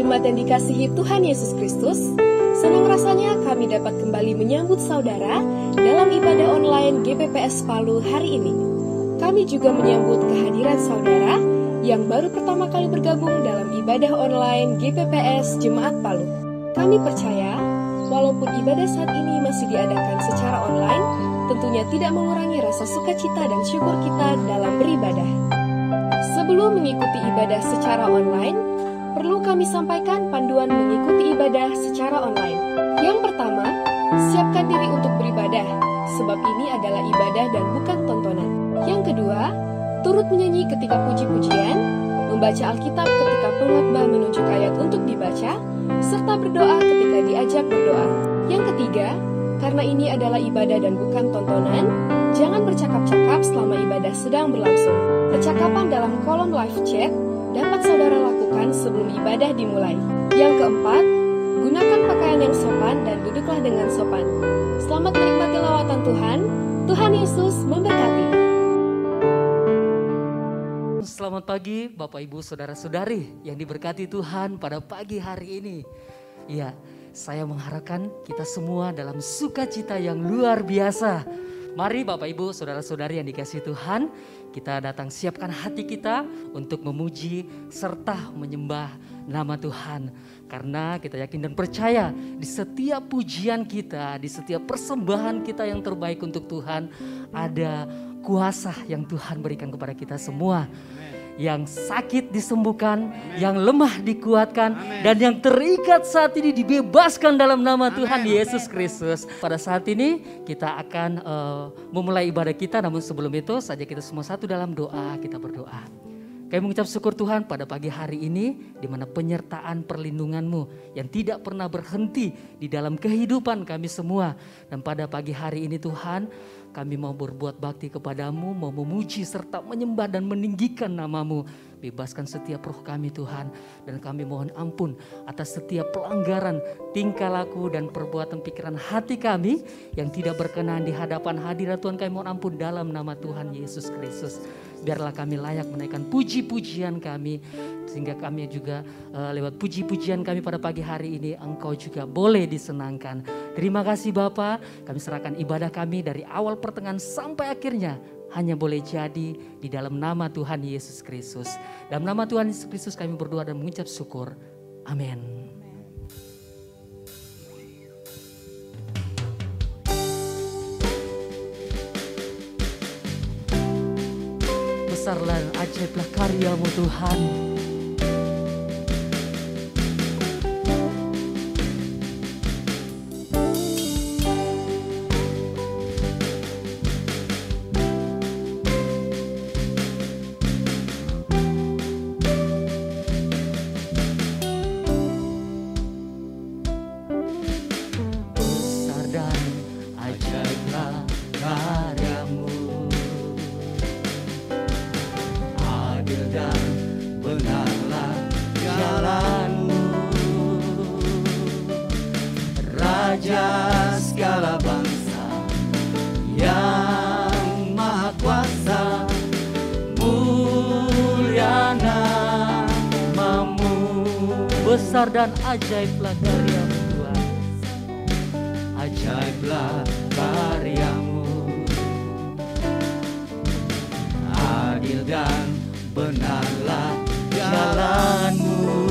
Jemaat yang dikasihi Tuhan Yesus Kristus, senang rasanya kami dapat kembali menyambut saudara dalam ibadah online GPPS Palu hari ini. Kami juga menyambut kehadiran saudara yang baru pertama kali bergabung dalam ibadah online GPPS Jemaat Palu. Kami percaya, walaupun ibadah saat ini masih diadakan secara online, tentunya tidak mengurangi rasa sukacita dan syukur kita dalam beribadah. Sebelum mengikuti ibadah secara online, perlu kami sampaikan panduan mengikuti ibadah secara online. Yang pertama, siapkan diri untuk beribadah, sebab ini adalah ibadah dan bukan tontonan. Yang kedua, turut menyanyi ketika puji-pujian, membaca Alkitab ketika pengkhotbah menunjuk ayat untuk dibaca, serta berdoa ketika diajak berdoa. Yang ketiga, karena ini adalah ibadah dan bukan tontonan, jangan bercakap-cakap selama ibadah sedang berlangsung. Percakapan dalam kolom live chat dapat saudara lakukan sebelum ibadah dimulai. Yang keempat, gunakan pakaian yang sopan dan duduklah dengan sopan. Selamat menikmati lawatan Tuhan. Tuhan Yesus memberkati. Selamat pagi Bapak Ibu Saudara-saudari yang diberkati Tuhan pada pagi hari ini. Ya, saya mengharapkan kita semua dalam sukacita yang luar biasa. Mari Bapak Ibu Saudara-saudari yang dikasihi Tuhan, kita datang siapkan hati kita untuk memuji serta menyembah nama Tuhan. Karena kita yakin dan percaya di setiap pujian kita, di setiap persembahan kita yang terbaik untuk Tuhan, ada kuasa yang Tuhan berikan kepada kita semua. Yang sakit disembuhkan, yang lemah dikuatkan, dan yang terikat saat ini dibebaskan dalam nama Tuhan Yesus Kristus. Pada saat ini kita akan memulai ibadah kita, namun sebelum itu saja kita semua satu dalam doa, kita berdoa. Kami mengucap syukur Tuhan pada pagi hari ini, di mana penyertaan perlindungan-Mu yang tidak pernah berhenti di dalam kehidupan kami semua. Dan pada pagi hari ini Tuhan, kami mau berbuat bakti kepadamu, mau memuji serta menyembah dan meninggikan nama-Mu. Bebaskan setiap roh kami Tuhan, dan kami mohon ampun atas setiap pelanggaran, tingkah laku dan perbuatan pikiran hati kami yang tidak berkenan di hadapan hadirat Tuhan. Kami mohon ampun dalam nama Tuhan Yesus Kristus. Biarlah kami layak menaikkan puji-pujian kami, sehingga kami juga lewat puji-pujian kami pada pagi hari ini Engkau juga boleh disenangkan. Terima kasih Bapa, kami serahkan ibadah kami dari awal pertengahan sampai akhirnya hanya boleh jadi di dalam nama Tuhan Yesus Kristus. Dalam nama Tuhan Yesus Kristus kami berdoa dan mengucap syukur. Amin. Besarlah dan ajaiblah karya-Mu Tuhan. Besar dan ajaiblah karya-Mu Tuhan. Ajaiblah karya-Mu, adil dan benarlah jalan-Mu.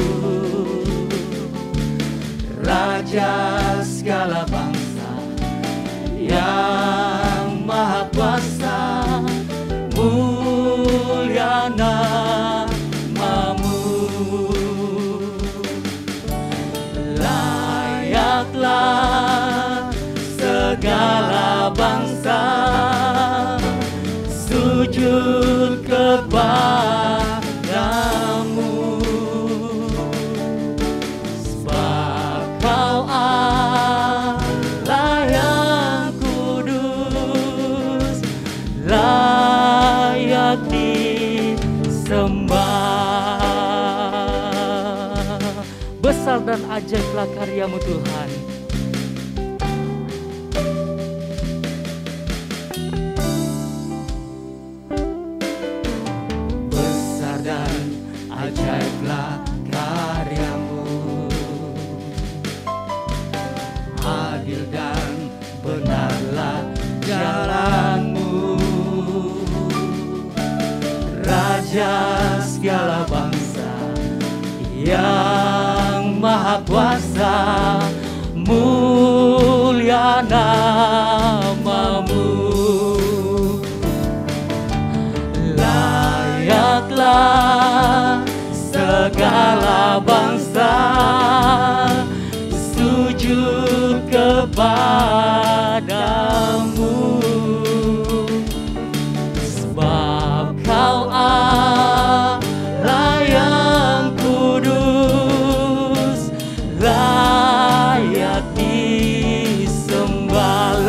Raja segala bangsa yang maha kuasa, mulia nama-Mu. Layaklah segala bangsa sujud kepadamu, sebab Kau Allah yang kudus, layak disembah. Besar dan ajaiblah karya-Mu Tuhan. Besar dan ajaiblah karya-Mu, Raja segala bangsa, yang maha kuasa, mulia namamu. Layaklah segala bangsa sujud kepadamu, sebab Kau Allah yang kudus, layak disembah.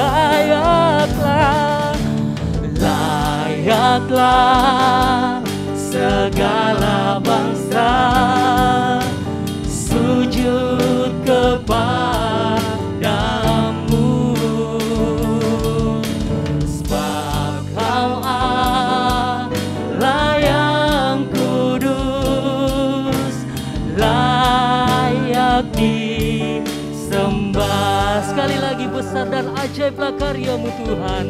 Layaklah segala bangsa sujud kepadamu, sebab Kau Allah yang kudus, layak disembah. Sekali lagi, besar dan ajaiblah karya-Mu Tuhan.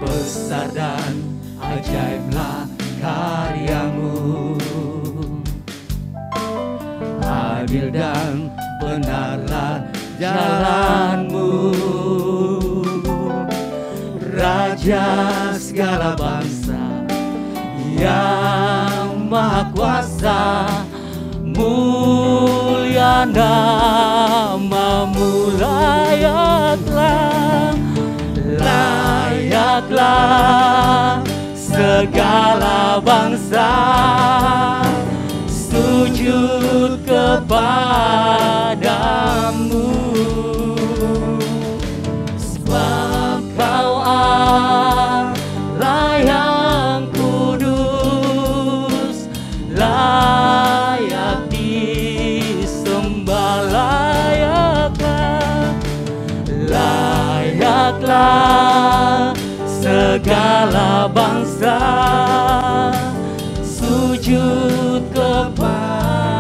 Besar dan ajaiblah karya-Mu, adil dan benarlah jalan-Mu. Raja segala bangsa, yang maha kuasa, mulia namamu. Layaklah segala bangsa sujud kepadamu, sebab Kau Allah yang kudus, layak disembah. Layaklah segala bangsa sujud kepadamu,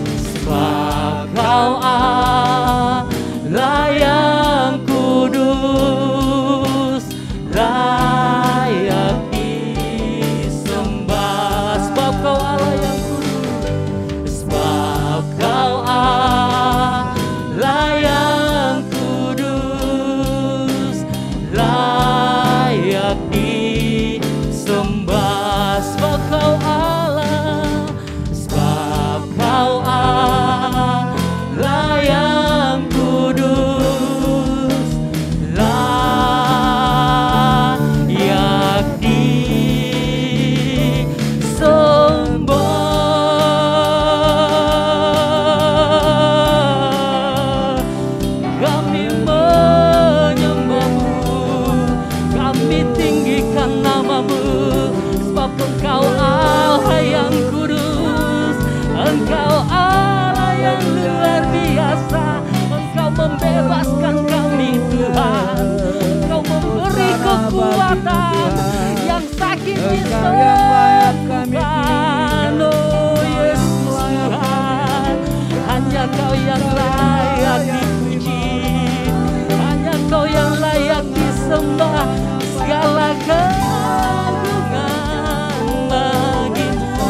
sebab Kau Allah yang kudus, layak disembah. Sebab Kau Allah yang kudus, sebab Kau Allah yang kudus, layak disembah. Sebab Kau Allah, sebab Kau Allah yang kudus, layak disembah. Kami menyembah-Mu, kami tinggikan nama-Mu, sebab Engkau Allah yang kudus, Engkau Allah yang luar biasa. Engkau membebaskan kami Tuhan, Engkau memberi kekuatan yang sakit disembuhkan. Oh Yesus Tuhan, hanya Kau yang layak dipuji, hanya Kau yang layak disembah. Segala keagungan bagi-Mu,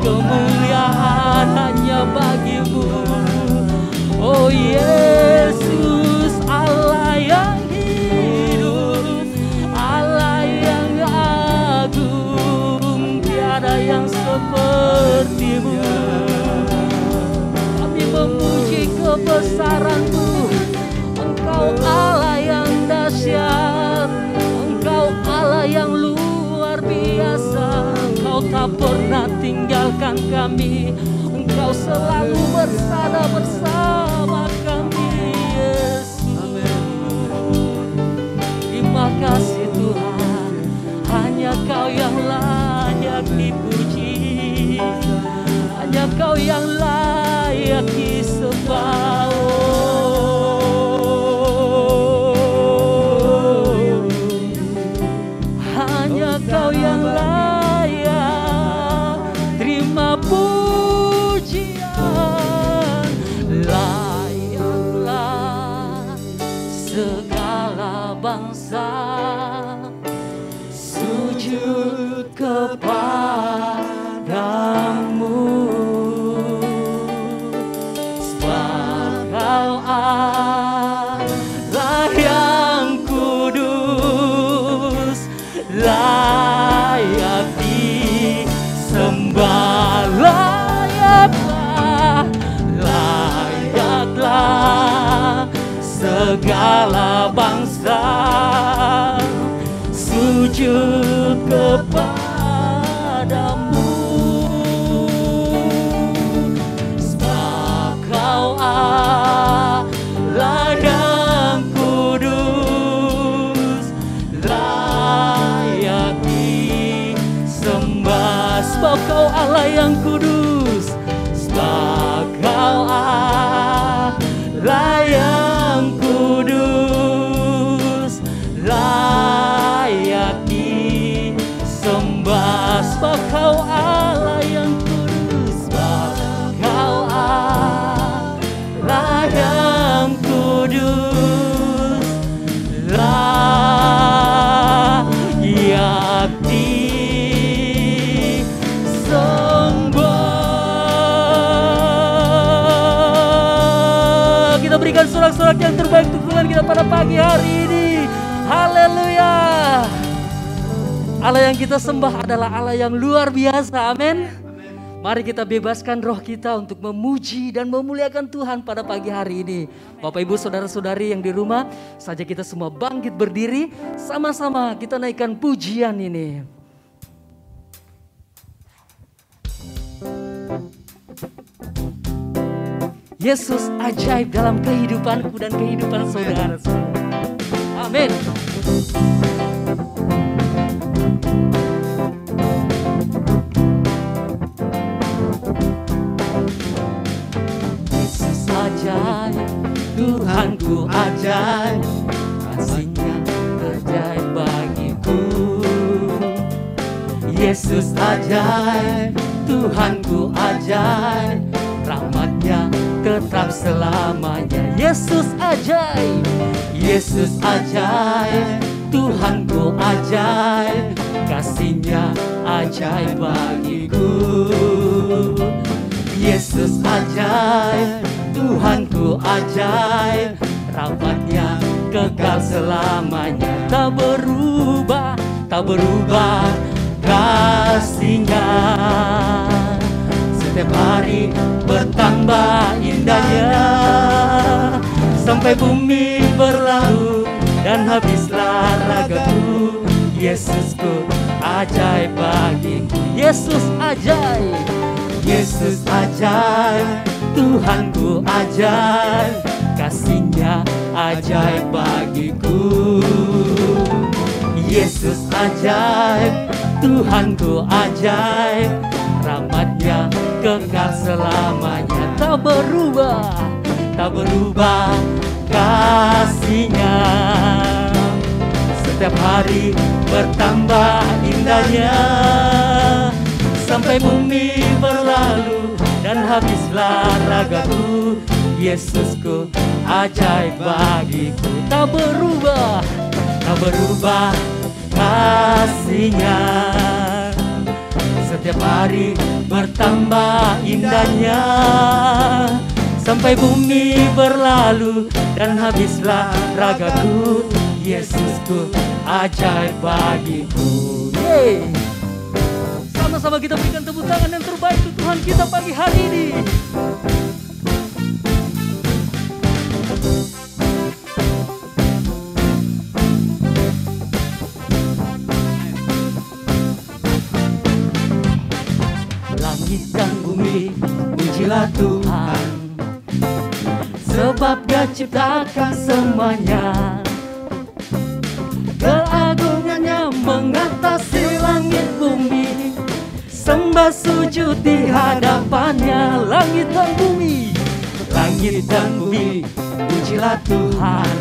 kemuliaan hanya bagi-Mu. Oh Yesus, Allah yang hidup, Allah yang agung, tiada yang seperti-Mu. Kami memuji kebesaran-Mu, Engkau Allah yang dahsyat, Engkau Allah yang luar biasa. Engkau tak pernah tinggalkan kami, Engkau selalu bersama kami Yesus. Terima kasih Tuhan, hanya Kau yang layak dipuji, hanya Kau yang layak disembah. Hanya Kau yang layak terima pujian. segala bangsa sujud kepadamu, sebab Kau Allah yang kudus, layak disembah, layaklah segala bangsa sujud kepadamu, sebab Kau Allah yang kudus, layak disembah, sebab Kau Allah yang kudus, sebab Kau Allah yang kudus, layak disembah, sebab Kau Allah yang kudus, sebab Kau Allah yang kudus, layak disembah. Kita berikan sorak-sorak yang terbaik untuk Tuhan kita pada pagi hari ini. Haleluya. Allah yang kita sembah adalah Allah yang luar biasa. Amin. Mari kita bebaskan roh kita untuk memuji dan memuliakan Tuhan pada pagi hari ini. Bapak Ibu Saudara-saudari yang di rumah, saja kita semua bangkit berdiri, sama-sama kita naikkan pujian ini. Yesus ajaib dalam kehidupanku dan kehidupan saudara. Amin. Yesus ajaib, Tuhanku ajaib, kasih-Nya ajaib bagiku. Yesus ajaib, Tuhanku ajaib, rahmat-Nya tetap selamanya. Yesus ajaib, Yesus ajaib, Tuhanku ajaib, kasih-Nya ajaib bagiku. Yesus ajaib, Tuhanku ajaib, rahmat-Nya kekal selamanya. Tak berubah, tak berubah kasih-Nya, setiap hari bertambah indahnya, sampai bumi berlalu dan habislah ragaku. Yesusku ajaib bagiku. Yesus ajaib, Yesus ajaib, Tuhanku ajaib, kasih-Nya ajaib bagiku. Yesus ajaib, Tuhanku ajaib, rahmat-Nya kekal selamanya. Tak berubah, tak berubah kasih-Nya, setiap hari bertambah indahnya, sampai bumi berlalu dan habislah ragaku. Yesusku ajaib bagiku. Tak berubah, tak berubah kasih-Nya, setiap hari bertambah indahnya, sampai bumi berlalu dan habislah ragaku. Yesusku ajaib bagiku. Yeay. Sama-sama kita berikan tepuk tangan yang terbaik untuk Tuhan kita pagi hari ini. Langit dan bumi, pujilah Tuhan, sebab Dia ciptakan semuanya. Keagungannya mengatasi langit bumi, sembah sujud di hadapannya. Langit dan bumi, langit dan bumi, pujilah Tuhan,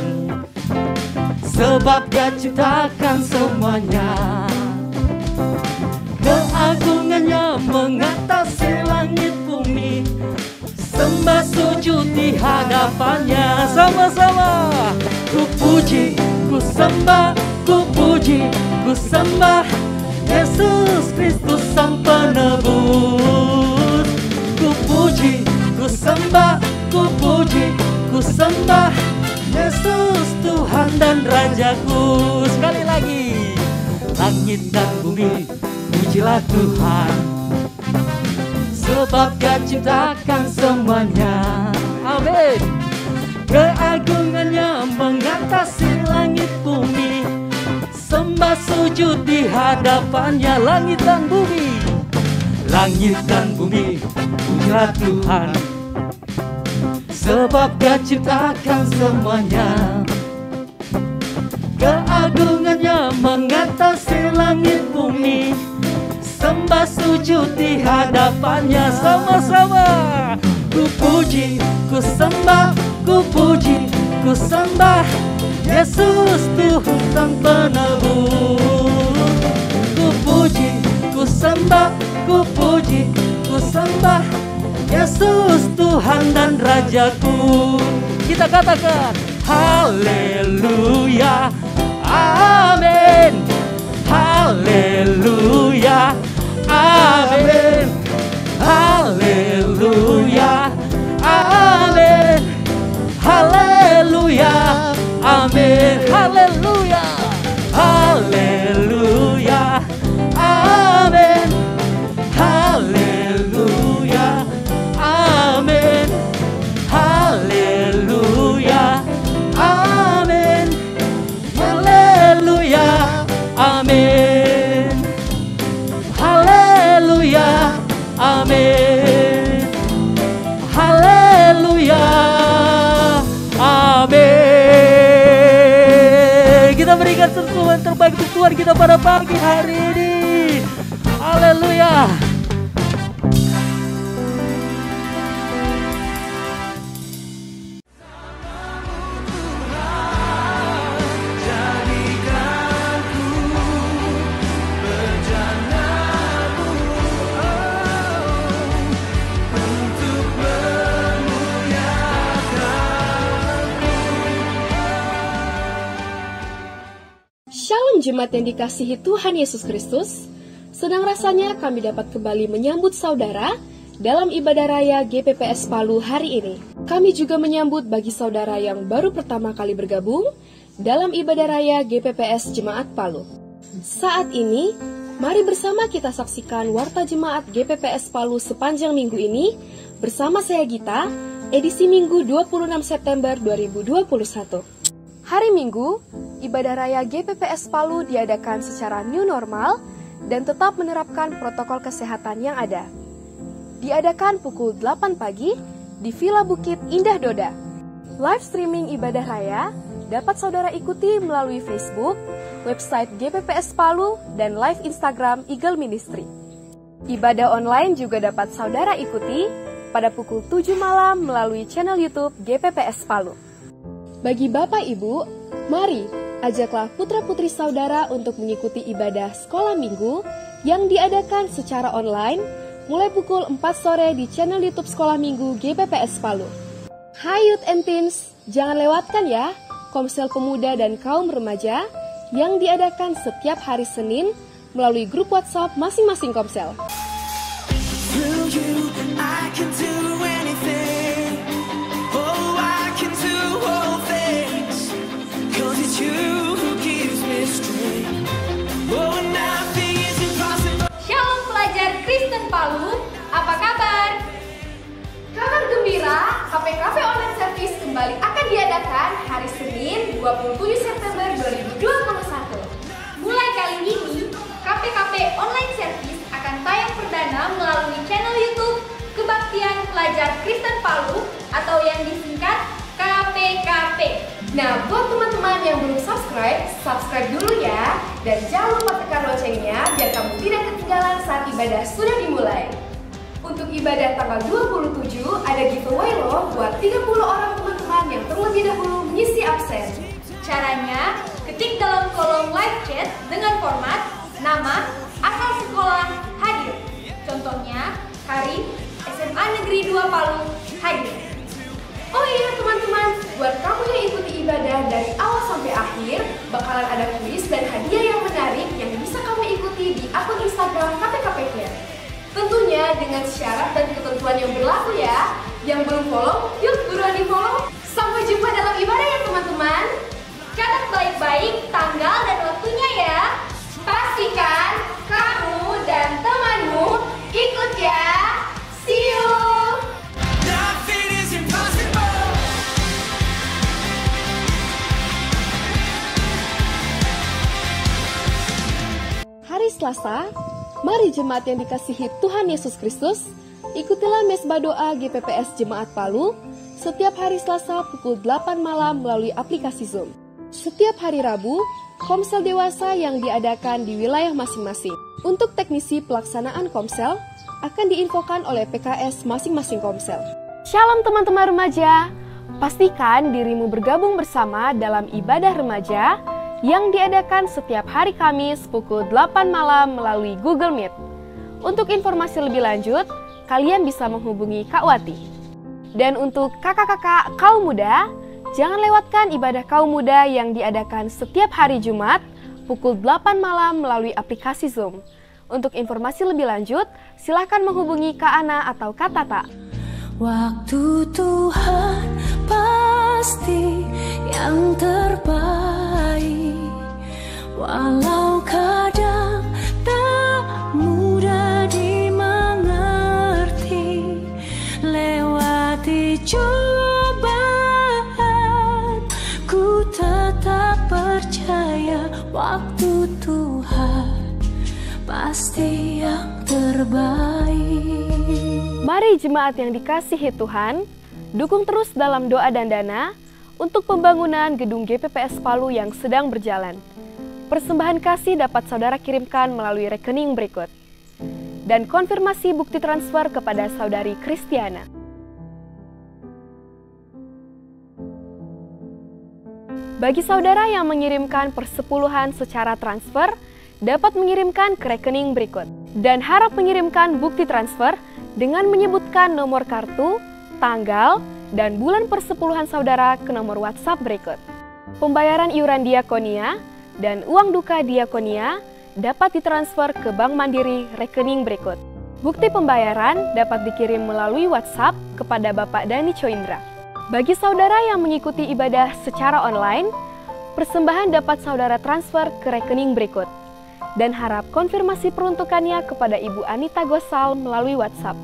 sebab Dia ciptakan semuanya. Keagungannya mengatasi langit bumi, sembah sujud di hadapannya. Sama-sama ku puji, ku sembah, ku puji, ku sembah Yesus Kristus Sang Penebus. Ku puji, ku sembah, ku puji, ku sembah Yesus Tuhan dan Rajaku. Sekali lagi, langit dan bumi pujilah Tuhan, sebab Dia ciptakan semuanya. Amin. Keagungannya mengatasi langit bumi, sembah sujud di hadapannya. Langit dan bumi, langit dan bumi pujilah Tuhan, sebab Dia ciptakan semuanya. Keagungannya mengatasi langit bumi, sembah sujud di hadapannya. Sama-sama. Ku puji, ku sembah, ku puji, ku sembah Yesus Tuhan Sang Penebus. Ku puji, ku sembah, ku puji, ku sembah Yesus Tuhan dan Rajaku. Kita katakan haleluya, amin. Haleluya, amin. Haleluya, amin. Haleluya, amin. Haleluya, haleluya, amin. Haleluya, amin. Haleluya, amin. Haleluya, amin. Haleluya, amin. Haleluya, amin. Kita berikan seruan terbaik untuk Tuhan kita pada pagi hari ini. Haleluya. Shalom jemaat yang dikasihi Tuhan Yesus Kristus. Senang rasanya kami dapat kembali menyambut saudara dalam ibadah raya GPPS Palu hari ini. Kami juga menyambut bagi saudara yang baru pertama kali bergabung dalam ibadah raya GPPS Jemaat Palu. Saat ini, mari bersama kita saksikan Warta Jemaat GPPS Palu sepanjang minggu ini bersama saya Gita, edisi Minggu 26 September 2021. Hari Minggu, ibadah raya GPPS Palu diadakan secara new normal dan tetap menerapkan protokol kesehatan yang ada. Diadakan pukul 8 pagi di Villa Bukit Indah Doda. Live streaming ibadah raya dapat saudara ikuti melalui Facebook, website GPPS Palu, dan live Instagram Eagle Ministry. Ibadah online juga dapat saudara ikuti pada pukul 7 malam melalui channel YouTube GPPS Palu. Bagi Bapak Ibu, mari ajaklah putra-putri saudara untuk mengikuti ibadah sekolah minggu yang diadakan secara online mulai pukul 4 sore di channel YouTube Sekolah Minggu GPPS Palu. Hai Youth and Teens, jangan lewatkan ya Komsel Pemuda dan Kaum Remaja yang diadakan setiap hari Senin melalui grup WhatsApp masing-masing Komsel. Shalom pelajar Kristen Palu, apa kabar? Kabar gembira, KPKP Online Service kembali akan diadakan hari Senin 27 September 2021. Mulai kali ini, KPKP Online Service akan tayang perdana melalui channel YouTube Kebaktian Pelajar Kristen Palu atau yang disingkat KPKP. Nah, buat teman-teman yang belum subscribe dulu ya. Dan jangan lupa tekan loncengnya biar kamu tidak ketinggalan saat ibadah sudah dimulai. Untuk ibadah tanggal 27 ada giveaway loh buat 30 orang teman-teman yang terlebih dahulu mengisi absen. Caranya, ketik dalam kolom live chat dengan format nama, asal sekolah, hadir. Contohnya, Karim, SMA Negeri 2 Palu, hadir. Oh iya teman-teman, buat kamu yang ikuti ibadah dari awal sampai akhir, bakalan ada kuis dan hadiah yang menarik yang bisa kamu ikuti di akun Instagram KPKP-nya. Tentunya dengan syarat dan ketentuan yang berlaku ya. Yang belum follow, yuk buruan di follow. Sampai jumpa dalam ibadah ya teman-teman. Catat baik-baik tanggal dan waktunya ya. Pastikan kamu dan temanmu ikut ya. See you. Hari Selasa, mari jemaat yang dikasihi Tuhan Yesus Kristus, ikutilah mesbah doa GPPS Jemaat Palu setiap hari Selasa pukul 8 malam melalui aplikasi Zoom. Setiap hari Rabu, komsel dewasa yang diadakan di wilayah masing-masing. Untuk teknisi pelaksanaan komsel akan diinfokan oleh PKS masing-masing komsel. Shalom teman-teman remaja, pastikan dirimu bergabung bersama dalam ibadah remaja yang diadakan setiap hari Kamis pukul 8 malam melalui Google Meet. Untuk informasi lebih lanjut, kalian bisa menghubungi Kak Wati. Dan untuk kakak-kakak kaum muda, jangan lewatkan ibadah kaum muda yang diadakan setiap hari Jumat pukul 8 malam melalui aplikasi Zoom. Untuk informasi lebih lanjut, silakan menghubungi Kak Ana atau Kak Tata. Waktu Tuhan pasti yang terbaik, walau kadang tak mudah dimengerti. Lewati cobaan, ku tetap percaya waktu Tuhan pasti yang terbaik. Mari jemaat yang dikasihi Tuhan, dukung terus dalam doa dan dana untuk pembangunan gedung GPPS Palu yang sedang berjalan. Persembahan kasih dapat saudara kirimkan melalui rekening berikut. Dan konfirmasi bukti transfer kepada saudari Kristiana. Bagi saudara yang mengirimkan persepuluhan secara transfer, dapat mengirimkan ke rekening berikut. Dan harap mengirimkan bukti transfer dengan menyebutkan nomor kartu, tanggal, dan bulan persepuluhan saudara ke nomor WhatsApp berikut. Pembayaran iuran diakonia dan uang duka diakonia dapat ditransfer ke Bank Mandiri rekening berikut. Bukti pembayaran dapat dikirim melalui WhatsApp kepada Bapak Dani Coindra. Bagi saudara yang mengikuti ibadah secara online, persembahan dapat saudara transfer ke rekening berikut. Dan harap konfirmasi peruntukannya kepada Ibu Anita Gosal melalui WhatsApp.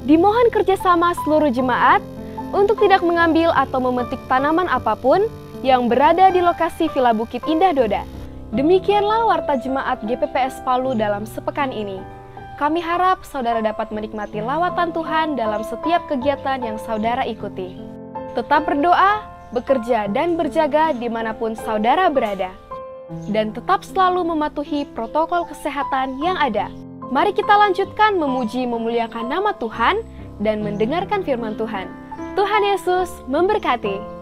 Dimohon kerjasama seluruh jemaat untuk tidak mengambil atau memetik tanaman apapun yang berada di lokasi Villa Bukit Indah Doda. Demikianlah warta jemaat GPPS Palu dalam sepekan ini. Kami harap saudara dapat menikmati lawatan Tuhan dalam setiap kegiatan yang saudara ikuti. Tetap berdoa, bekerja, dan berjaga dimanapun saudara berada. Dan tetap selalu mematuhi protokol kesehatan yang ada. Mari kita lanjutkan memuji memuliakan nama Tuhan dan mendengarkan firman Tuhan. Tuhan Yesus memberkati.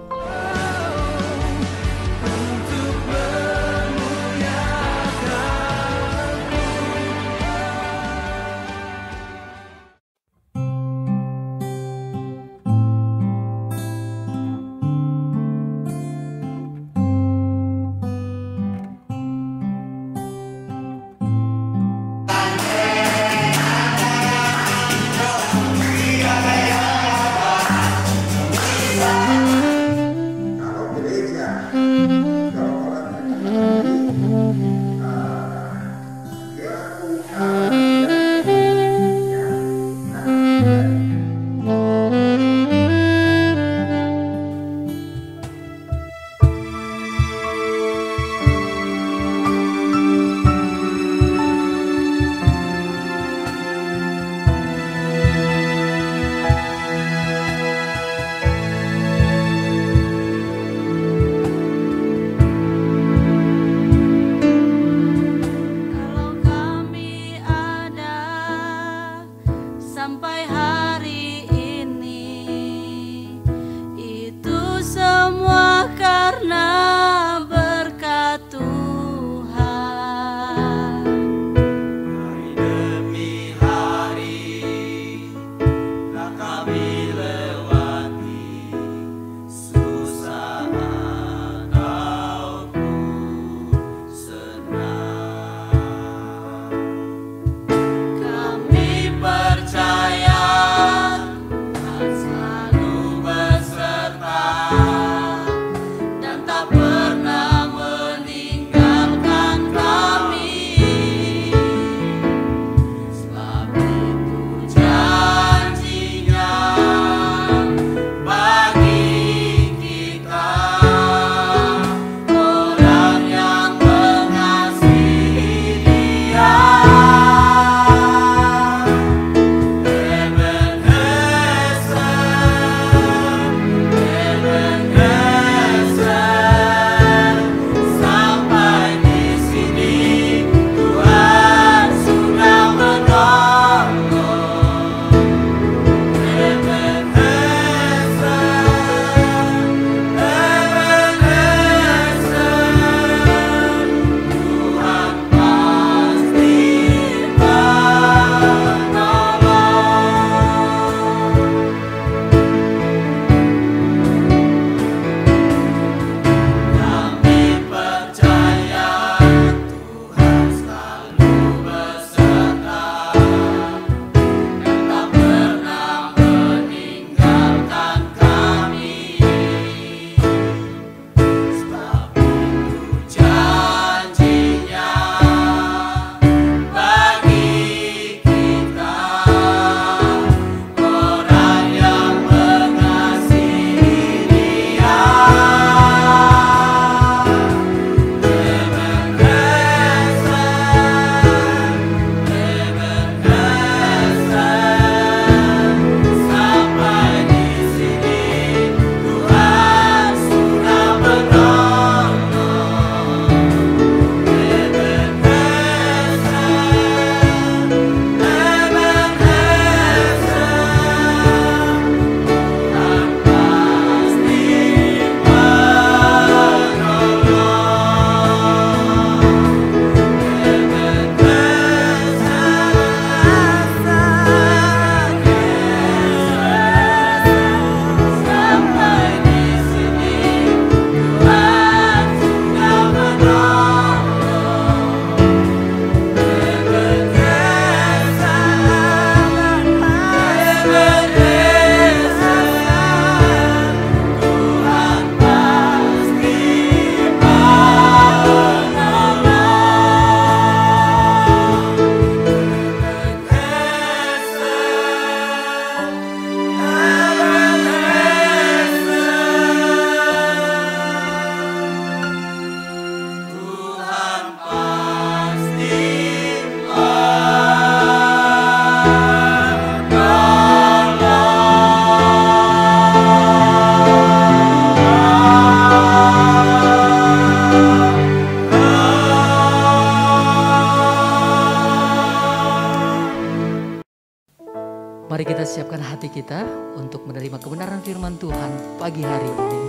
Mari kita siapkan hati kita untuk menerima kebenaran firman Tuhan pagi hari ini.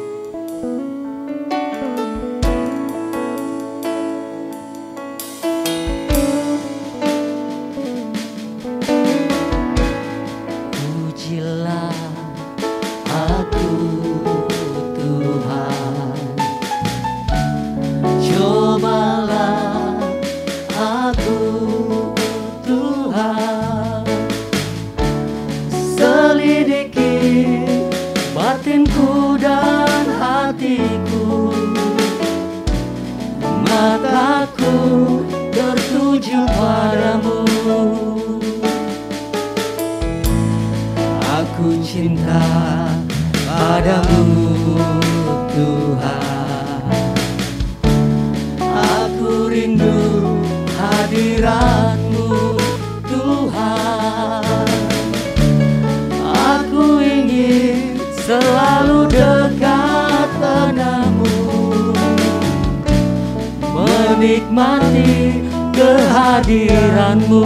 Pujilah aku Tuhan, cobalah aku Tuhan, selidiki batinku dan hatiku, mataku tertuju padamu. Aku cinta padamu Tuhan, aku rindu hadirat-Mu Tuhan, aku ingin selalu dekat padamu, menikmati kehadiran-Mu.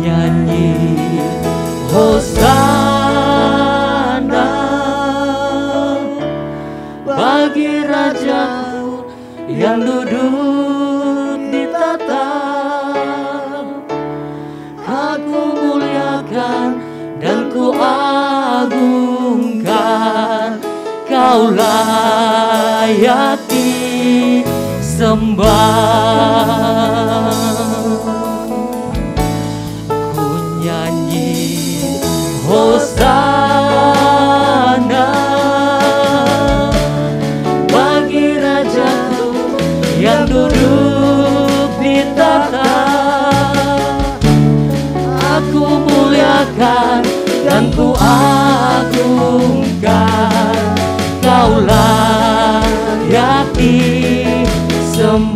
Nyanyi Hosana bagi Rajaku yang duduk di tahta. Aku muliakan dan ku agungkan, Kau layak disembah. Hosana bagi Rajaku yang duduk di tahta. Aku muliakan dan ku agungkan, Kau layak disembah.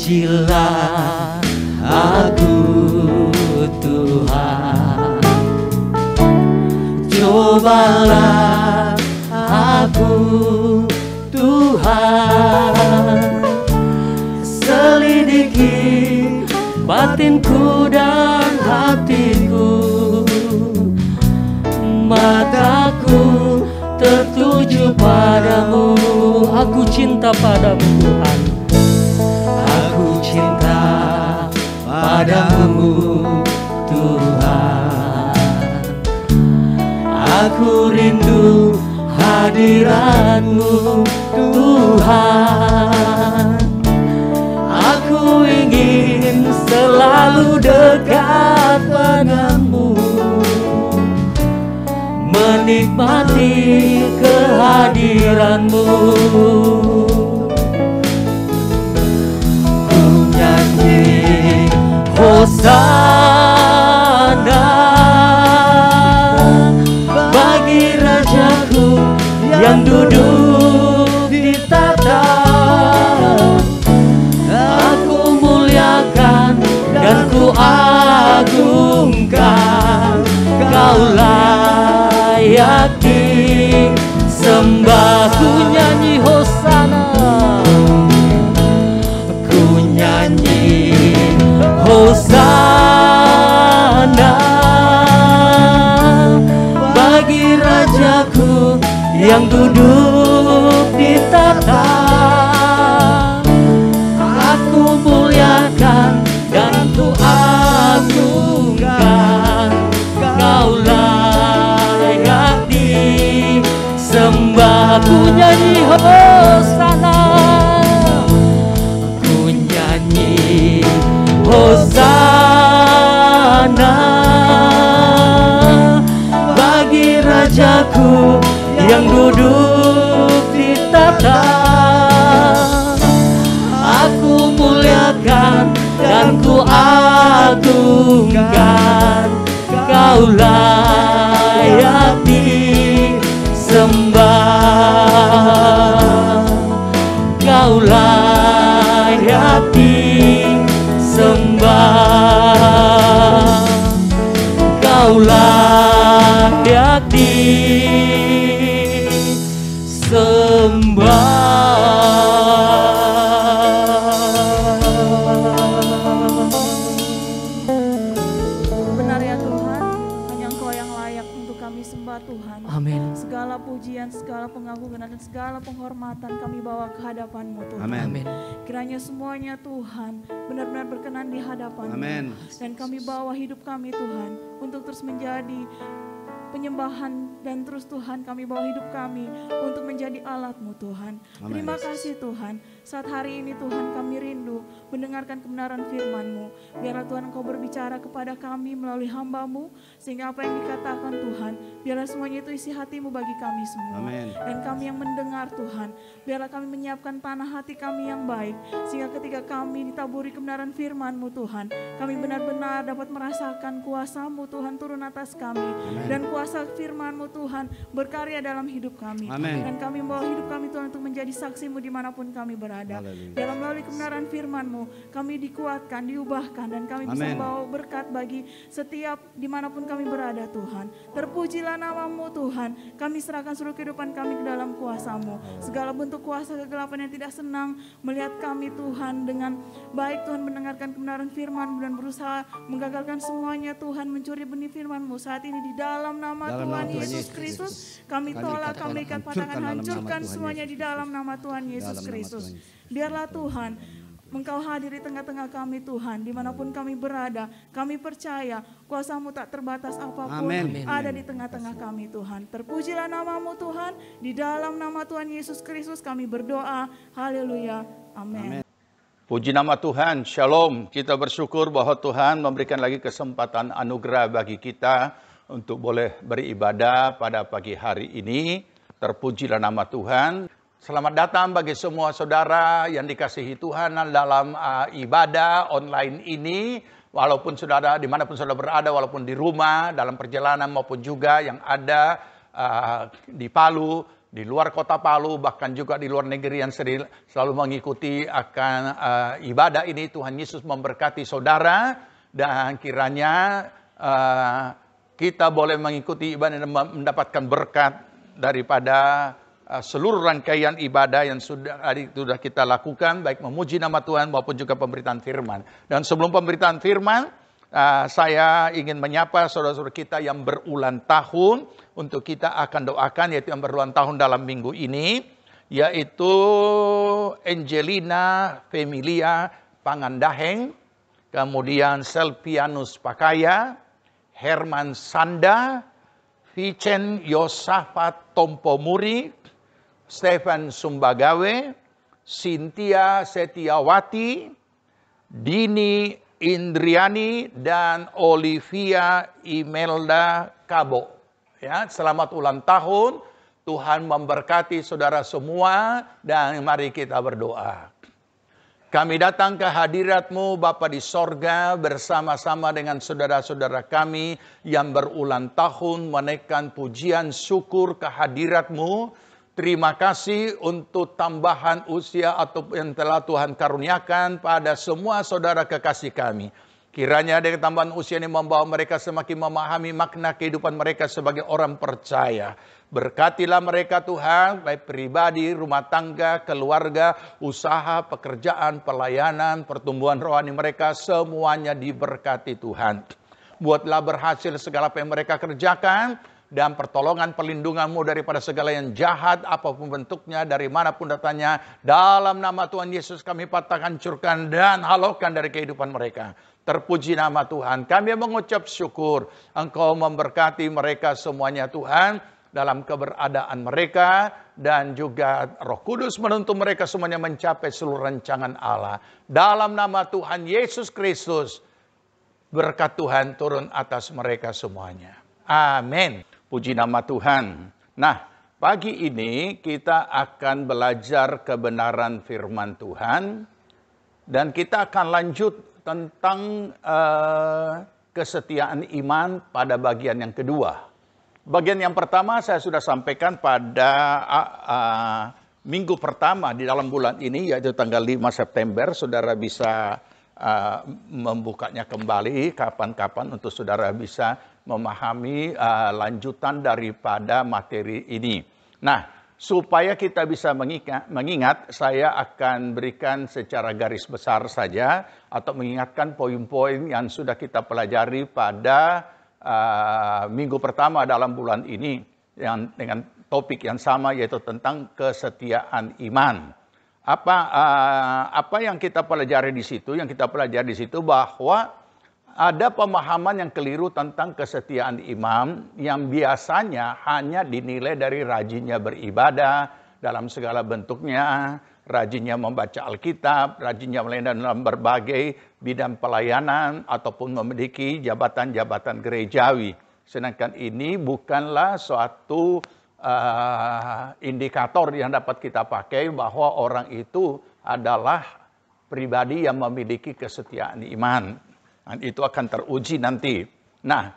Pujilah aku Tuhan, cobalah aku Tuhan, selidiki batinku dan hatiku, mataku tertuju padamu. Aku cinta padamu Tuhan, aku cinta padamu Tuhan, aku rindu hadirat-Mu Tuhan, aku ingin selalu dekat padamu, menikmati kehadiran-Mu. Nyanyi Hosana bagi Rajaku yang duduk di tahta. Aku muliakan dan ku agungkan, Kau layak disembah. Ku nyanyi Hosana, Hosana bagi Rajaku yang duduk di tahta. Aku muliakan dan ku agungkan, Kau layak disembah. Ku nyanyi Hosana, ku nyanyi Hosana bagi Rajaku yang duduk di tahta. Aku muliakan dan ku agungkan, Kau layak disembah, Kau layak disembah, Kau layak disembah. pujian, segala pengagungan, dan segala penghormatan kami bawa ke hadapan-Mu Tuhan. Amin. Kiranya semuanya Tuhan benar-benar berkenan di hadapan-Mu. Amin. Dan kami bawa hidup kami Tuhan untuk terus menjadi penyembahan, dan terus Tuhan kami bawa hidup kami untuk menjadi alat-Mu Tuhan. Amin. Terima kasih Tuhan, saat hari ini Tuhan kami rindu mendengarkan kebenaran firman-Mu. Biarlah Tuhan Engkau berbicara kepada kami melalui hamba-Mu, sehingga apa yang dikatakan Tuhan, biarlah semuanya itu isi hati-Mu bagi kami semua. Amin. Dan kami yang mendengar Tuhan, biarlah kami menyiapkan tanah hati kami yang baik, sehingga ketika kami ditaburi kebenaran firman-Mu Tuhan, kami benar-benar dapat merasakan kuasa-Mu Tuhan turun atas kami. Amin. Dan kuasa firman-Mu Tuhan berkarya dalam hidup kami. Amin. Dan kami membawa hidup kami Tuhan untuk menjadi saksi-Mu dimanapun kami berada. Haleluya. Dalam melalui kebenaran firman-Mu kami dikuatkan, diubahkan, dan kami bisa Amin. membawa berkat bagi setiap dimanapun kami berada Tuhan. Terpujilah nama-Mu Tuhan. Kami serahkan seluruh kehidupan kami ke dalam kuasa-Mu. Segala bentuk kuasa kegelapan yang tidak senang melihat kami Tuhan dengan baik Tuhan mendengarkan kebenaran firman-Mu dan berusaha menggagalkan semuanya Tuhan, mencuri benih firman-Mu saat ini di dalam nama Dalam Tuhan nama Tuhan Yesus Yesus Kristus. Kristus. Kami tolak, kami ikat, patahkan, hancurkan Tuhan semuanya Yesus di dalam nama Tuhan Yesus Dalam nama Kristus. Tuhan Yesus. Biarlah Tuhan Engkau hadir di tengah-tengah kami Tuhan, dimanapun kami berada. Kami percaya kuasa-Mu tak terbatas apapun Amin. ada di tengah-tengah kami Tuhan. Terpujilah nama-Mu Tuhan, di dalam nama Tuhan Yesus Kristus kami berdoa. Haleluya. Amin. Puji nama Tuhan, Shalom. Kita bersyukur bahwa Tuhan memberikan lagi kesempatan anugerah bagi kita untuk boleh beribadah pada pagi hari ini. Terpujilah nama Tuhan. Selamat datang bagi semua saudara yang dikasihi Tuhan dalam ibadah online ini. Walaupun saudara dimanapun saudara berada, walaupun di rumah, dalam perjalanan maupun juga yang ada di Palu, di luar kota Palu, bahkan juga di luar negeri yang selalu mengikuti akan ibadah ini. Tuhan Yesus memberkati saudara, dan kiranya kita boleh mengikuti ibadah dan mendapatkan berkat daripada seluruh rangkaian ibadah yang sudah kita lakukan, baik memuji nama Tuhan maupun juga pemberitaan firman. Dan sebelum pemberitaan firman, saya ingin menyapa saudara-saudara kita yang berulang tahun. Untuk kita akan doakan, yaitu yang berulang tahun dalam minggu ini, yaitu Angelina Femilia Pangandaheng, kemudian Selpianus Pakaya, Herman Sanda, Vicen Yosafat Tompomuri, Stefan Sumbagawe, Cynthia Setiawati, Dini Indriani, dan Olivia Imelda Kabo. Ya, selamat ulang tahun. Tuhan memberkati saudara semua, dan mari kita berdoa. Kami datang ke hadirat-Mu Bapa di sorga bersama-sama dengan saudara-saudara kami yang berulang tahun menaikkan pujian syukur ke hadirat-Mu. Terima kasih untuk tambahan usia atau yang telah Tuhan karuniakan pada semua saudara kekasih kami. Kiranya dengan tambahan usia ini membawa mereka semakin memahami makna kehidupan mereka sebagai orang percaya. Berkatilah mereka Tuhan, baik pribadi, rumah tangga, keluarga, usaha, pekerjaan, pelayanan, pertumbuhan rohani mereka, semuanya diberkati Tuhan. Buatlah berhasil segala apa yang mereka kerjakan, dan pertolongan perlindungan-Mu daripada segala yang jahat, apapun bentuknya, dari manapun datangnya. Dalam nama Tuhan Yesus kami patahkan, hancurkan, dan halaukan dari kehidupan mereka. Terpuji nama Tuhan. Kami mengucap syukur Engkau memberkati mereka semuanya Tuhan, dalam keberadaan mereka, dan juga Roh Kudus menuntun mereka semuanya mencapai seluruh rancangan Allah. Dalam nama Tuhan Yesus Kristus, berkat Tuhan turun atas mereka semuanya. Amin. Puji nama Tuhan. Nah, pagi ini kita akan belajar kebenaran firman Tuhan, dan kita akan lanjut tentang kesetiaan iman pada bagian yang kedua. Bagian yang pertama saya sudah sampaikan pada minggu pertama di dalam bulan ini, yaitu tanggal 5 September. Saudara bisa membukanya kembali kapan-kapan untuk saudara bisa memahami lanjutan daripada materi ini. Nah, supaya kita bisa mengingat, saya akan berikan secara garis besar saja atau mengingatkan poin-poin yang sudah kita pelajari pada minggu pertama dalam bulan ini, yang dengan topik yang sama, yaitu tentang kesetiaan iman. Apa yang kita pelajari di situ? Yang kita pelajari di situ bahwa ada pemahaman yang keliru tentang kesetiaan iman yang biasanya hanya dinilai dari rajinnya beribadah dalam segala bentuknya, rajinnya membaca Alkitab, rajinnya melayani dalam berbagai bidang pelayanan, ataupun memiliki jabatan-jabatan gerejawi. Sedangkan ini bukanlah suatu indikator yang dapat kita pakai bahwa orang itu adalah pribadi yang memiliki kesetiaan iman. Dan itu akan teruji nanti. Nah,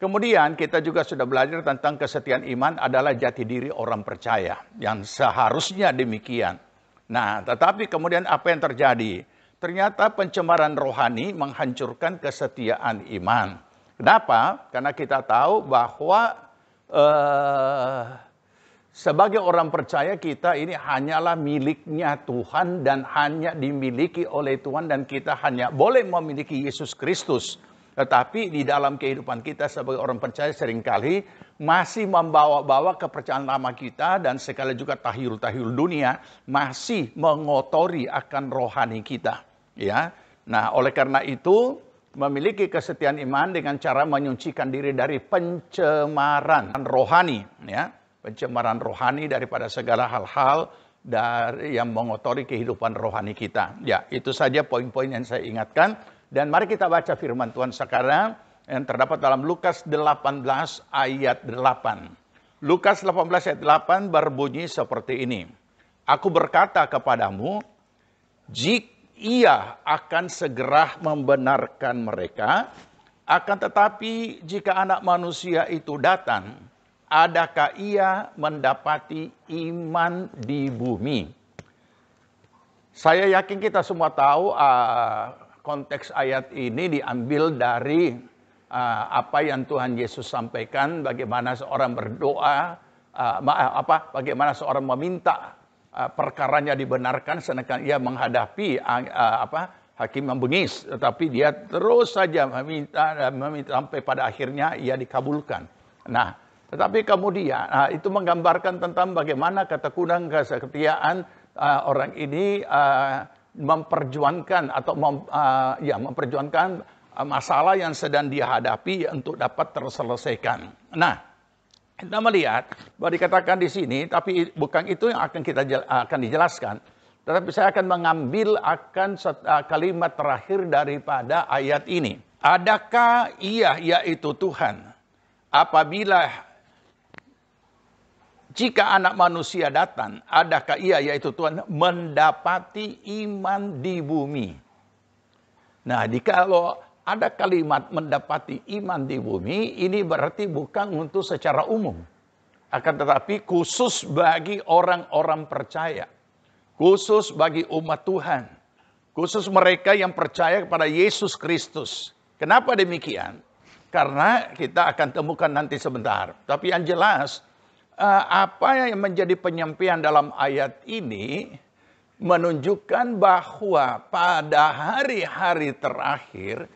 kemudian kita juga sudah belajar tentang kesetiaan iman adalah jati diri orang percaya. Yang seharusnya demikian. Nah, tetapi kemudian apa yang terjadi? Ternyata pencemaran rohani menghancurkan kesetiaan iman. Kenapa? Karena kita tahu bahwa sebagai orang percaya kita ini hanyalah miliknya Tuhan dan hanya dimiliki oleh Tuhan, dan kita hanya boleh memiliki Yesus Kristus. Tetapi di dalam kehidupan kita sebagai orang percaya seringkali masih membawa-bawa kepercayaan lama kita, dan sekali juga tahyul-tahyul dunia masih mengotori akan rohani kita. Ya, nah oleh karena itu memiliki kesetiaan iman dengan cara menyucikan diri dari pencemaran rohani, ya. Pencemaran rohani daripada segala hal-hal dari yang mengotori kehidupan rohani kita. Ya, itu saja poin-poin yang saya ingatkan. Dan mari kita baca firman Tuhan sekarang yang terdapat dalam Lukas 18 ayat 8. Lukas 18 ayat 8 berbunyi seperti ini. Aku berkata kepadamu, jika ia akan segera membenarkan mereka, akan tetapi jika Anak Manusia itu datang, adakah ia mendapati iman di bumi? Saya yakin kita semua tahu konteks ayat ini diambil dari apa yang Tuhan Yesus sampaikan, bagaimana seorang berdoa, bagaimana seorang meminta perkaranya dibenarkan, sedangkan ia menghadapi hakim yang bengis, tetapi dia terus saja meminta sampai pada akhirnya ia dikabulkan. Nah, tetapi kemudian itu menggambarkan tentang bagaimana ketekunan kesetiaan orang ini memperjuangkan atau memperjuangkan masalah yang sedang dia hadapi untuk dapat terselesaikan. Nah, kita melihat bahwa dikatakan di sini, tapi bukan itu yang akan dijelaskan. Tetapi saya akan mengambil akan kalimat terakhir daripada ayat ini. Adakah ia, yaitu Tuhan, apabila jika Anak Manusia datang, adakah ia, yaitu Tuhan, mendapati iman di bumi? Nah, kalau ada kalimat mendapati iman di bumi, ini berarti bukan untuk secara umum. Akan tetapi khusus bagi orang-orang percaya. Khusus bagi umat Tuhan. Khusus mereka yang percaya kepada Yesus Kristus. Kenapa demikian? Karena kita akan temukan nanti sebentar. Tapi yang jelas, apa yang menjadi penyampaian dalam ayat ini menunjukkan bahwa pada hari-hari terakhir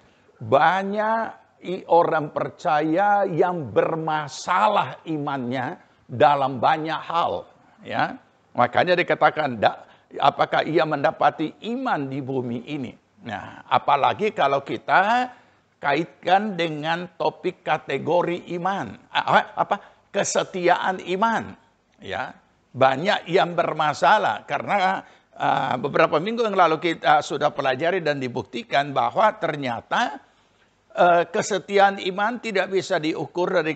banyak orang percaya yang bermasalah imannya dalam banyak hal, ya. Makanya dikatakan, apakah ia mendapati iman di bumi ini? Nah, apalagi kalau kita kaitkan dengan topik kategori iman, kesetiaan iman, ya. Banyak yang bermasalah karena beberapa minggu yang lalu kita sudah pelajari dan dibuktikan bahwa ternyata kesetiaan iman tidak bisa diukur dari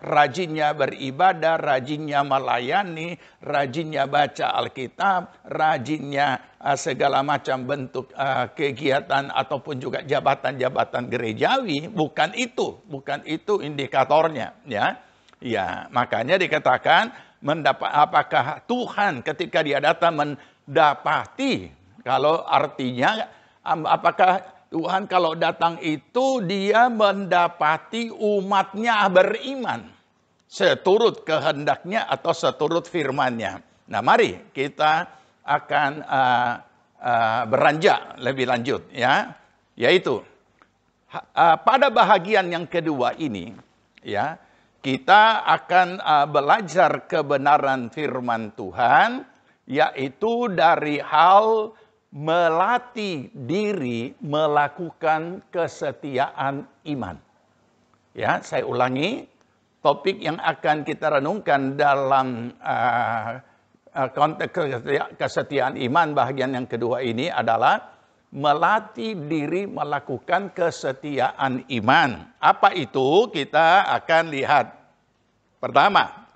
rajinnya beribadah, rajinnya melayani, rajinnya baca Alkitab, rajinnya segala macam bentuk kegiatan ataupun juga jabatan-jabatan gerejawi. Bukan itu indikatornya, ya. Ya, makanya dikatakan apakah Tuhan ketika dia datang mendapati, kalau artinya apakah Tuhan kalau datang itu dia mendapati umatnya beriman seturut kehendaknya atau seturut firman-Nya. Nah, mari kita akan beranjak lebih lanjut, ya. Yaitu pada bahagian yang kedua ini, ya, kita akan belajar kebenaran firman Tuhan, yaitu dari hal melatih diri melakukan kesetiaan iman. Ya, saya ulangi, topik yang akan kita renungkan dalam konteks kesetiaan iman bagian yang kedua ini adalah melatih diri melakukan kesetiaan iman. Apa itu? Kita akan lihat. Pertama,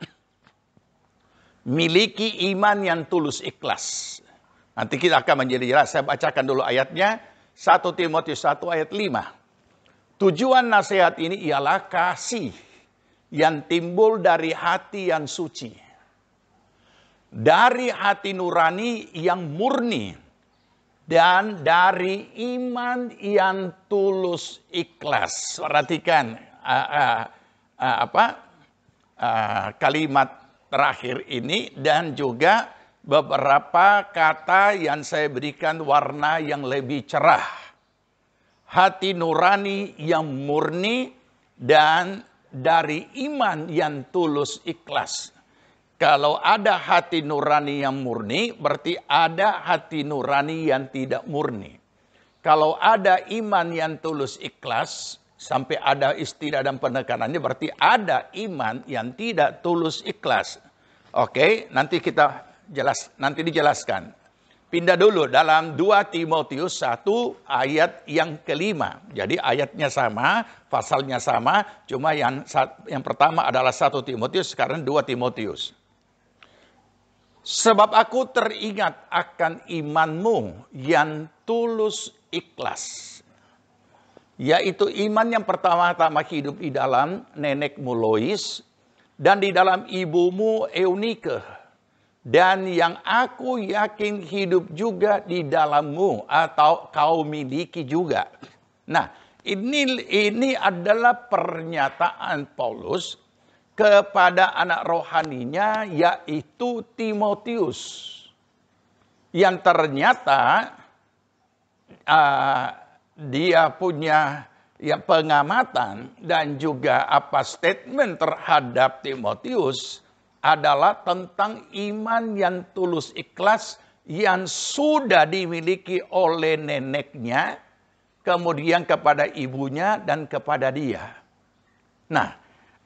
miliki iman yang tulus ikhlas. Nanti kita akan menjadi jelas. Saya bacakan dulu ayatnya. 1 Timotius 1 ayat 5. Tujuan nasihat ini ialah kasih yang timbul dari hati yang suci. Dari hati nurani yang murni. Dan dari iman yang tulus ikhlas. Perhatikan kalimat terakhir ini dan juga beberapa kata yang saya berikan warna yang lebih cerah. Hati nurani yang murni dan dari iman yang tulus ikhlas. Kalau ada hati nurani yang murni, berarti ada hati nurani yang tidak murni. Kalau ada iman yang tulus ikhlas, sampai ada istilah dan penekanannya, berarti ada iman yang tidak tulus ikhlas. Oke, nanti dijelaskan. Pindah dulu dalam 2 Timotius 1 ayat yang kelima. Jadi ayatnya sama, pasalnya sama, cuma yang pertama adalah 1 Timotius, sekarang 2 Timotius. Sebab aku teringat akan imanmu yang tulus ikhlas. Yaitu iman yang pertama-tama hidup di dalam nenekmu Lois dan di dalam ibumu Eunike. Dan yang aku yakin hidup juga di dalammu atau kau miliki juga. Nah, ini adalah pernyataan Paulus kepada anak rohaninya yaitu Timotius. Yang ternyata dia punya pengamatan dan juga statement terhadap Timotius adalah tentang iman yang tulus ikhlas yang sudah dimiliki oleh neneknya, kemudian kepada ibunya dan kepada dia. Nah,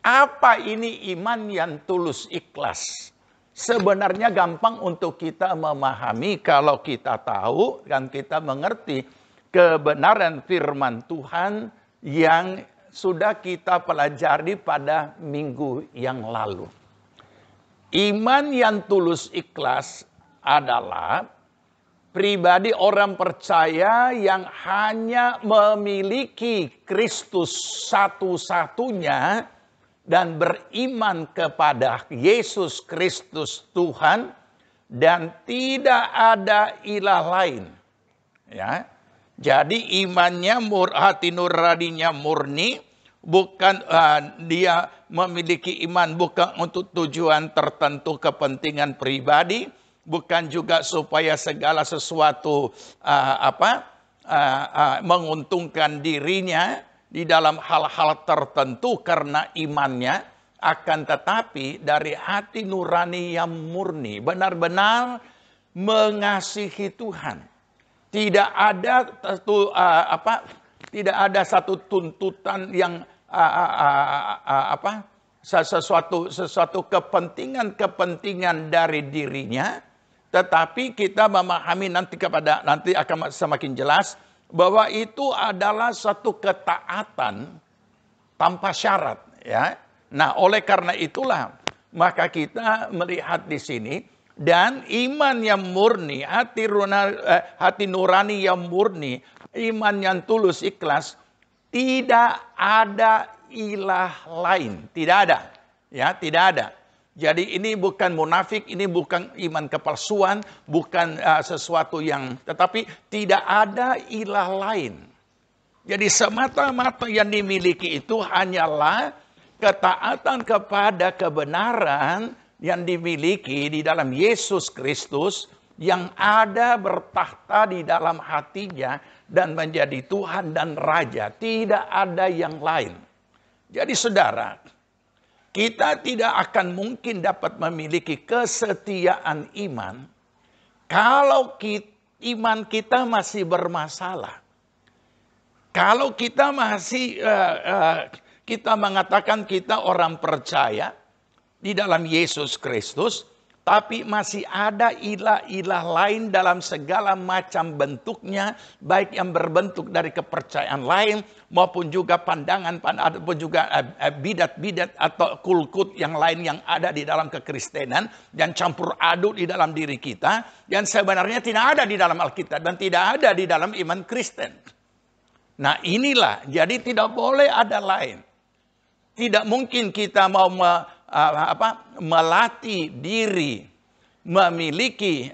apa ini iman yang tulus ikhlas? Sebenarnya gampang untuk kita memahami kalau kita tahu dan kita mengerti kebenaran firman Tuhan yang sudah kita pelajari pada minggu yang lalu. Iman yang tulus ikhlas adalah pribadi orang percaya yang hanya memiliki Kristus satu-satunya dan beriman kepada Yesus Kristus Tuhan dan tidak ada ilah lain. Ya. Jadi imannya hati nuraninya murni, bukan dia memiliki iman bukan untuk tujuan tertentu kepentingan pribadi, bukan juga supaya segala sesuatu menguntungkan dirinya di dalam hal-hal tertentu karena imannya, akan tetapi dari hati nurani yang murni, benar-benar mengasihi Tuhan. Tidak ada satu tuntutan yang sesuatu kepentingan dari dirinya, tetapi kita memahami nanti akan semakin jelas bahwa itu adalah satu ketaatan tanpa syarat, ya. Nah, oleh karena itulah maka kita melihat di sini dan iman yang murni, hati nurani yang murni, iman yang tulus ikhlas, tidak ada ilah lain, tidak ada, ya, tidak ada. Jadi ini bukan munafik, ini bukan iman kepalsuan, bukan sesuatu yang, tetapi tidak ada ilah lain. Jadi semata-mata yang dimiliki itu hanyalah ketaatan kepada kebenaran yang dimiliki di dalam Yesus Kristus yang ada bertakhta di dalam hatinya dan menjadi Tuhan dan Raja. Tidak ada yang lain. Jadi saudara, kita tidak akan mungkin dapat memiliki kesetiaan iman kalau iman kita masih bermasalah. Kalau kita masih kita mengatakan kita orang percaya di dalam Yesus Kristus, tapi masih ada ilah-ilah lain dalam segala macam bentuknya, baik yang berbentuk dari kepercayaan lain, maupun juga pandangan, ataupun juga bidat-bidat atau kult yang lain yang ada di dalam kekristenan, dan campur aduk di dalam diri kita, yang sebenarnya tidak ada di dalam Alkitab, dan tidak ada di dalam iman Kristen. Nah inilah, jadi tidak boleh ada lain. Tidak mungkin kita mau melatih diri memiliki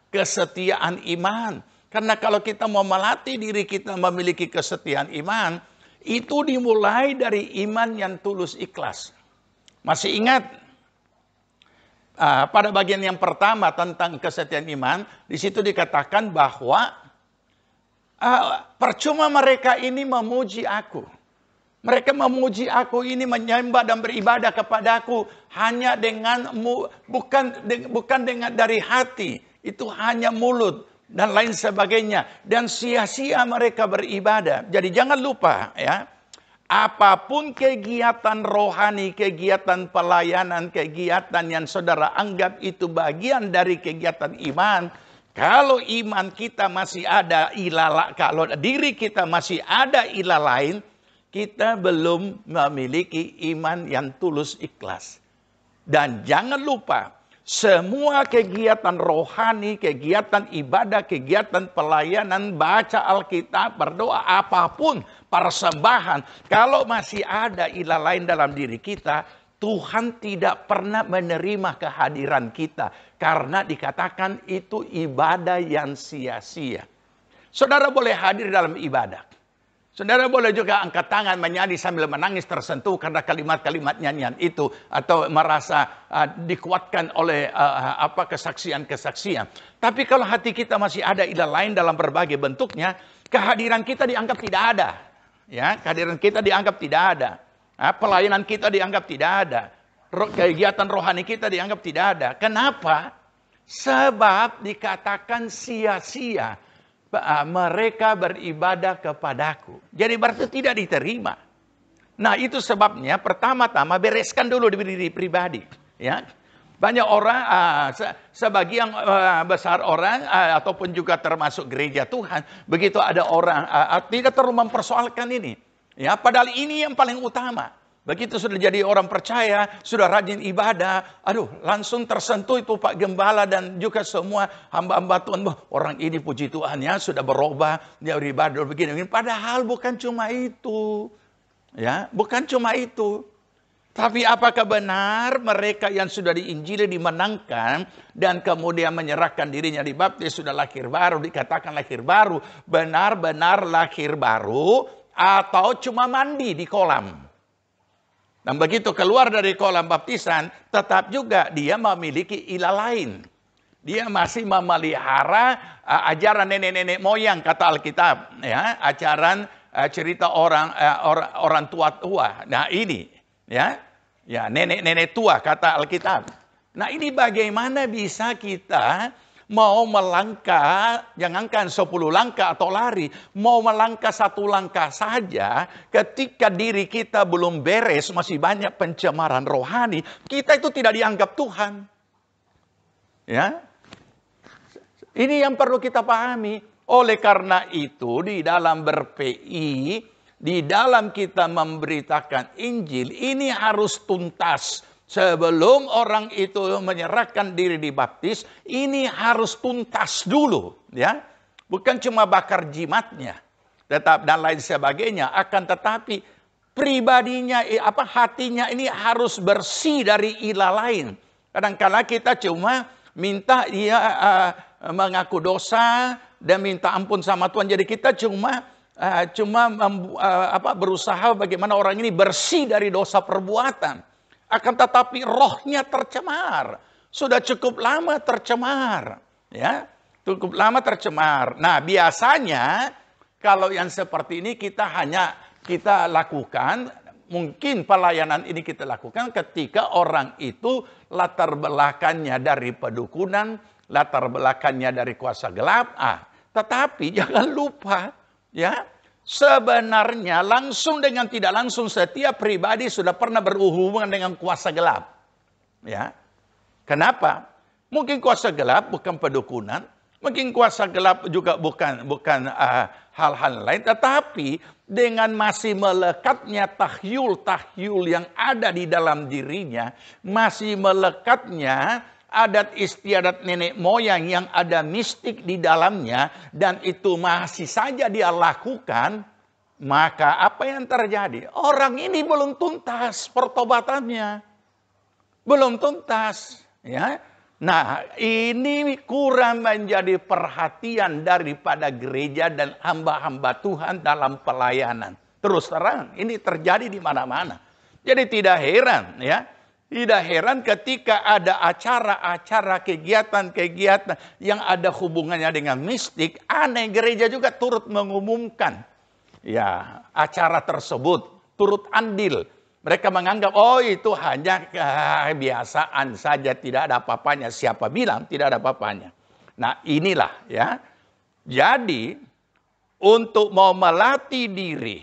kesetiaan iman. Karena kalau kita mau melatih diri kita memiliki kesetiaan iman, itu dimulai dari iman yang tulus ikhlas. Masih ingat pada bagian yang pertama tentang kesetiaan iman, di situ dikatakan bahwa percuma mereka ini memuji aku. Mereka memuji aku ini, menyembah dan beribadah kepadaku hanya dengan bukan dengan dari hati, itu hanya mulut dan lain sebagainya, dan sia-sia mereka beribadah. Jadi jangan lupa ya, apapun kegiatan rohani, kegiatan pelayanan, kegiatan yang saudara anggap itu bagian dari kegiatan iman, kalau iman kita masih ada ilah, kalau diri kita masih ada ilah lain, kita belum memiliki iman yang tulus ikhlas. Dan jangan lupa, semua kegiatan rohani, kegiatan ibadah, kegiatan pelayanan, baca Alkitab, berdoa, apapun, persembahan, kalau masih ada ilah lain dalam diri kita, Tuhan tidak pernah menerima kehadiran kita. Karena dikatakan itu ibadah yang sia-sia. Saudara boleh hadir dalam ibadah. Saudara boleh juga angkat tangan menyanyi sambil menangis tersentuh karena kalimat-kalimat nyanyian itu, atau merasa dikuatkan oleh kesaksian-kesaksian. Tapi kalau hati kita masih ada ilah lain dalam berbagai bentuknya, kehadiran kita dianggap tidak ada. Ya, kehadiran kita dianggap tidak ada. Pelayanan kita dianggap tidak ada. Kegiatan rohani kita dianggap tidak ada. Kenapa? Sebab dikatakan sia-sia. Mereka beribadah kepadaku. Jadi berarti tidak diterima. Nah itu sebabnya pertama-tama bereskan dulu di diri pribadi. Ya. Banyak orang, sebagian besar orang, ataupun juga termasuk gereja Tuhan, begitu ada orang tidak terlalu mempersoalkan ini. Ya, padahal ini yang paling utama. Begitu sudah jadi orang percaya, sudah rajin ibadah, aduh langsung tersentuh itu Pak Gembala dan juga semua hamba-hamba Tuhan. Orang ini puji Tuhan ya, sudah berubah, dia beribadah begini. Padahal bukan cuma itu. Ya, bukan cuma itu. Tapi apakah benar mereka yang sudah diinjili dimenangkan dan kemudian menyerahkan dirinya dibaptis sudah lahir baru, dikatakan lahir baru, benar-benar lahir baru atau cuma mandi di kolam? Dan begitu keluar dari kolam baptisan, tetap juga dia memiliki ilah lain. Dia masih memelihara ajaran nenek-nenek moyang, kata Alkitab. Ya, ajaran cerita orang tua-tua. Nah ini, ya nenek-nenek tua, kata Alkitab. Nah ini bagaimana bisa kita mau melangkah, jangankan 10 langkah atau lari, mau melangkah 1 langkah saja, ketika diri kita belum beres, masih banyak pencemaran rohani, kita itu tidak dianggap Tuhan. Ya, ini yang perlu kita pahami. Oleh karena itu, di dalam ber-PI, di dalam kita memberitakan Injil, ini harus tuntas. Sebelum orang itu menyerahkan diri dibaptis, ini harus tuntas dulu, ya. Bukan cuma bakar jimatnya, tetap dan lain sebagainya. Akan tetapi pribadinya, hatinya ini harus bersih dari ilah lain. Kadang-kala kita cuma minta dia mengaku dosa dan minta ampun sama Tuhan. Jadi kita cuma berusaha bagaimana orang ini bersih dari dosa perbuatan. Akan tetapi rohnya tercemar. Sudah cukup lama tercemar. Ya, cukup lama tercemar. Nah biasanya kalau yang seperti ini kita lakukan mungkin pelayanan ini kita lakukan ketika orang itu latar belakangnya dari pedukunan, latar belakangnya dari kuasa gelap. Tetapi jangan lupa, ya, sebenarnya langsung dengan tidak langsung setiap pribadi sudah pernah berhubungan dengan kuasa gelap. Ya. Kenapa? Mungkin kuasa gelap bukan pedukunan, mungkin kuasa gelap juga bukan hal-hal lain, tetapi dengan masih melekatnya tahyul yang ada di dalam dirinya, masih melekatnya adat istiadat nenek moyang yang ada mistik di dalamnya, dan itu masih saja dia lakukan, maka apa yang terjadi? Orang ini belum tuntas pertobatannya. Belum tuntas. Ya. Nah, ini kurang menjadi perhatian daripada gereja dan hamba-hamba Tuhan dalam pelayanan. Terus terang, ini terjadi di mana-mana. Jadi tidak heran, ya. Tidak heran ketika ada acara-acara, kegiatan-kegiatan yang ada hubungannya dengan mistik, aneh gereja juga turut mengumumkan, ya, acara tersebut, turut andil. Mereka menganggap, oh itu hanya kebiasaan saja, tidak ada apa-apanya. Siapa bilang tidak ada apa-apanya? Nah inilah, ya. Jadi untuk mau melatih diri.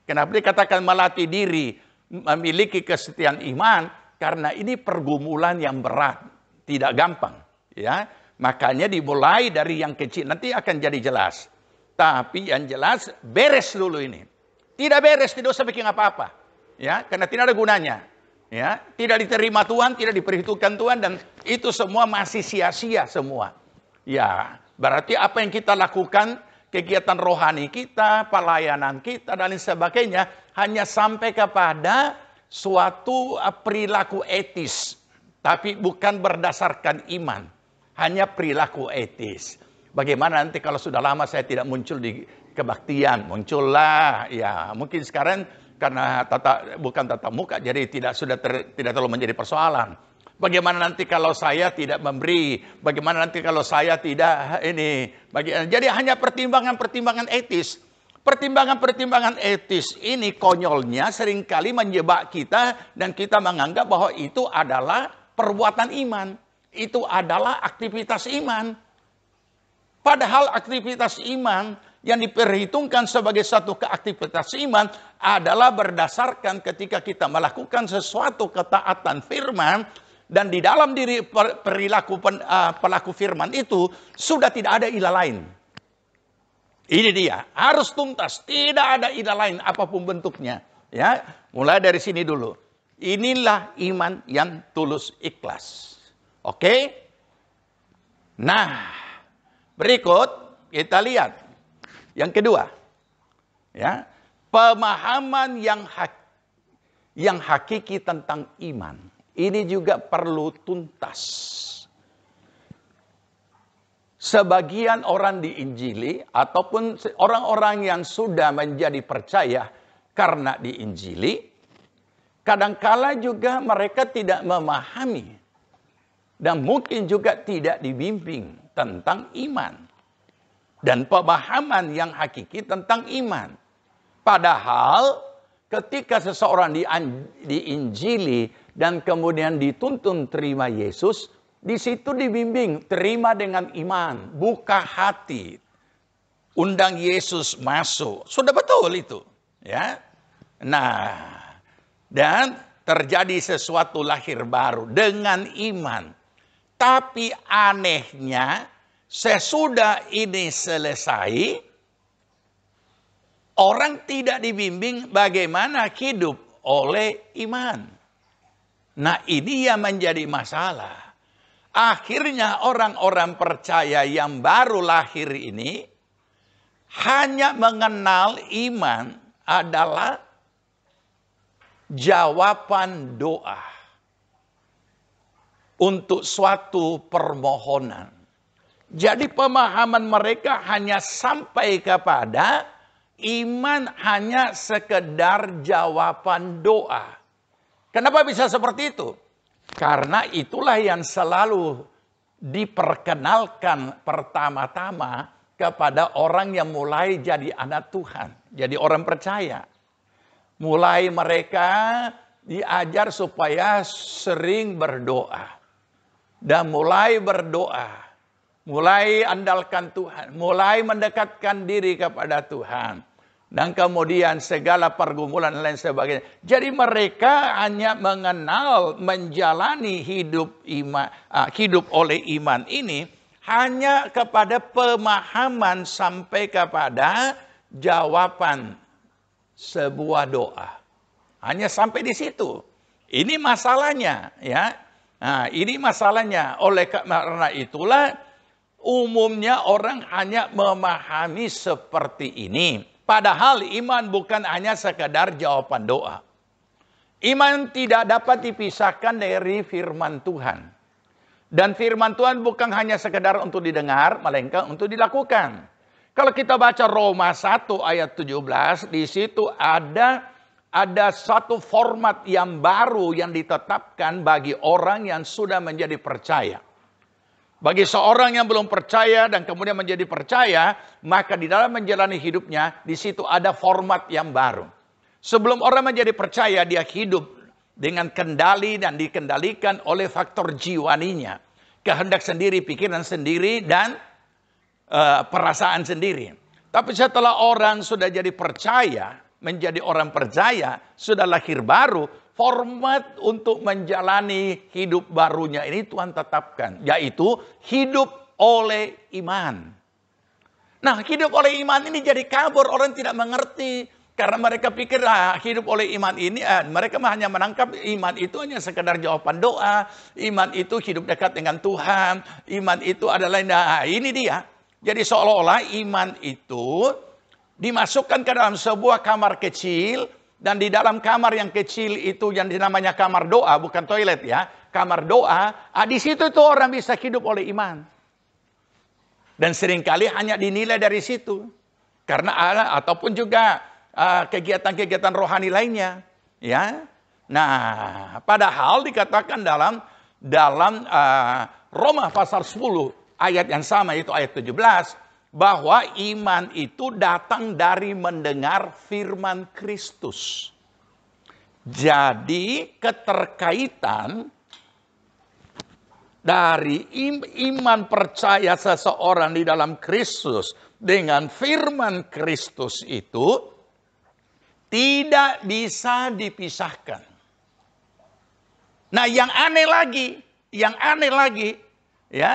Kenapa dikatakan melatih diri? Memiliki kesetiaan iman. Karena ini pergumulan yang berat. Tidak gampang. Ya. Makanya dimulai dari yang kecil. Nanti akan jadi jelas. Tapi yang jelas beres dulu ini. Tidak beres, tidak usah bikin apa-apa. Ya, karena tidak ada gunanya. Ya, tidak diterima Tuhan, tidak diperhitungkan Tuhan, dan itu semua masih sia-sia semua. Ya, berarti apa yang kita lakukan, kegiatan rohani kita, pelayanan kita dan lain sebagainya hanya sampai kepada suatu perilaku etis, tapi bukan berdasarkan iman. Hanya perilaku etis. Bagaimana nanti kalau sudah lama saya tidak muncul di kebaktian, muncullah, ya mungkin sekarang karena bukan tatap muka, jadi tidak terlalu menjadi persoalan. Bagaimana nanti kalau saya tidak memberi, bagaimana nanti kalau saya tidak ini, jadi hanya pertimbangan-pertimbangan etis. Pertimbangan-pertimbangan etis ini konyolnya seringkali menjebak kita dan kita menganggap bahwa itu adalah perbuatan iman, itu adalah aktivitas iman. Padahal aktivitas iman yang diperhitungkan sebagai satu keaktivitas iman adalah berdasarkan ketika kita melakukan sesuatu ketaatan firman dan di dalam diri perilaku pelaku firman itu sudah tidak ada ilah lain. Ini dia, harus tuntas, tidak ada ilah lain apapun bentuknya. Ya, mulai dari sini dulu. Inilah iman yang tulus ikhlas. Oke? Nah, berikut kita lihat yang kedua, ya, pemahaman yang hakiki tentang iman. Ini juga perlu tuntas. Sebagian orang diinjili ataupun orang-orang yang sudah menjadi percaya karena diinjili, kadangkala juga mereka tidak memahami dan mungkin juga tidak dibimbing tentang iman dan pemahaman yang hakiki tentang iman. Padahal ketika seseorang diinjili dan kemudian dituntun terima Yesus, di situ dibimbing terima dengan iman, buka hati, undang Yesus masuk. Sudah betul itu, ya. Nah, dan terjadi sesuatu lahir baru dengan iman. Tapi anehnya, sesudah ini selesai, orang tidak dibimbing bagaimana hidup oleh iman. Nah, ini yang menjadi masalah. Akhirnya orang-orang percaya yang baru lahir ini hanya mengenal iman adalah jawaban doa untuk suatu permohonan. Jadi pemahaman mereka hanya sampai kepada iman hanya sekedar jawaban doa. Kenapa bisa seperti itu? Karena itulah yang selalu diperkenalkan pertama-tama kepada orang yang mulai jadi anak Tuhan, jadi orang percaya. Mulai mereka diajar supaya sering berdoa. Dan mulai berdoa, mulai andalkan Tuhan, mulai mendekatkan diri kepada Tuhan. Dan kemudian segala pergumulan dan lain sebagainya. Jadi mereka hanya mengenal, menjalani hidup oleh iman ini hanya kepada pemahaman sampai kepada jawaban sebuah doa. Hanya sampai di situ. Ini masalahnya, ya. Nah, ini masalahnya. Oleh karena itulah umumnya orang hanya memahami seperti ini. Padahal iman bukan hanya sekedar jawaban doa. Iman tidak dapat dipisahkan dari firman Tuhan. Dan firman Tuhan bukan hanya sekedar untuk didengar, melainkan untuk dilakukan. Kalau kita baca Roma 1 ayat 17, di situ ada satu format yang baru yang ditetapkan bagi orang yang sudah menjadi percaya. Bagi seorang yang belum percaya dan kemudian menjadi percaya, maka di dalam menjalani hidupnya, di situ ada format yang baru. Sebelum orang menjadi percaya, dia hidup dengan kendali dan dikendalikan oleh faktor jiwaninya. Kehendak sendiri, pikiran sendiri, dan perasaan sendiri. Tapi setelah orang sudah jadi percaya, menjadi orang percaya, sudah lahir baru, format untuk menjalani hidup barunya ini Tuhan tetapkan, yaitu hidup oleh iman. Nah, hidup oleh iman ini jadi kabur, orang tidak mengerti. Karena mereka pikir hidup oleh iman ini, mereka hanya menangkap iman itu hanya sekedar jawaban doa. Iman itu hidup dekat dengan Tuhan. Iman itu adalah, ini dia. Jadi seolah-olah iman itu dimasukkan ke dalam sebuah kamar kecil. Dan di dalam kamar yang kecil itu yang dinamanya kamar doa, bukan toilet ya. Kamar doa, di situ tuh orang bisa hidup oleh iman. Dan seringkali hanya dinilai dari situ. Karena ataupun juga kegiatan-kegiatan rohani lainnya, ya. Nah, padahal dikatakan dalam Roma pasal 10 ayat yang sama, itu ayat 17, bahwa iman itu datang dari mendengar firman Kristus. Jadi keterkaitan dari iman percaya seseorang di dalam Kristus dengan firman Kristus itu tidak bisa dipisahkan. Nah, yang aneh lagi, ya.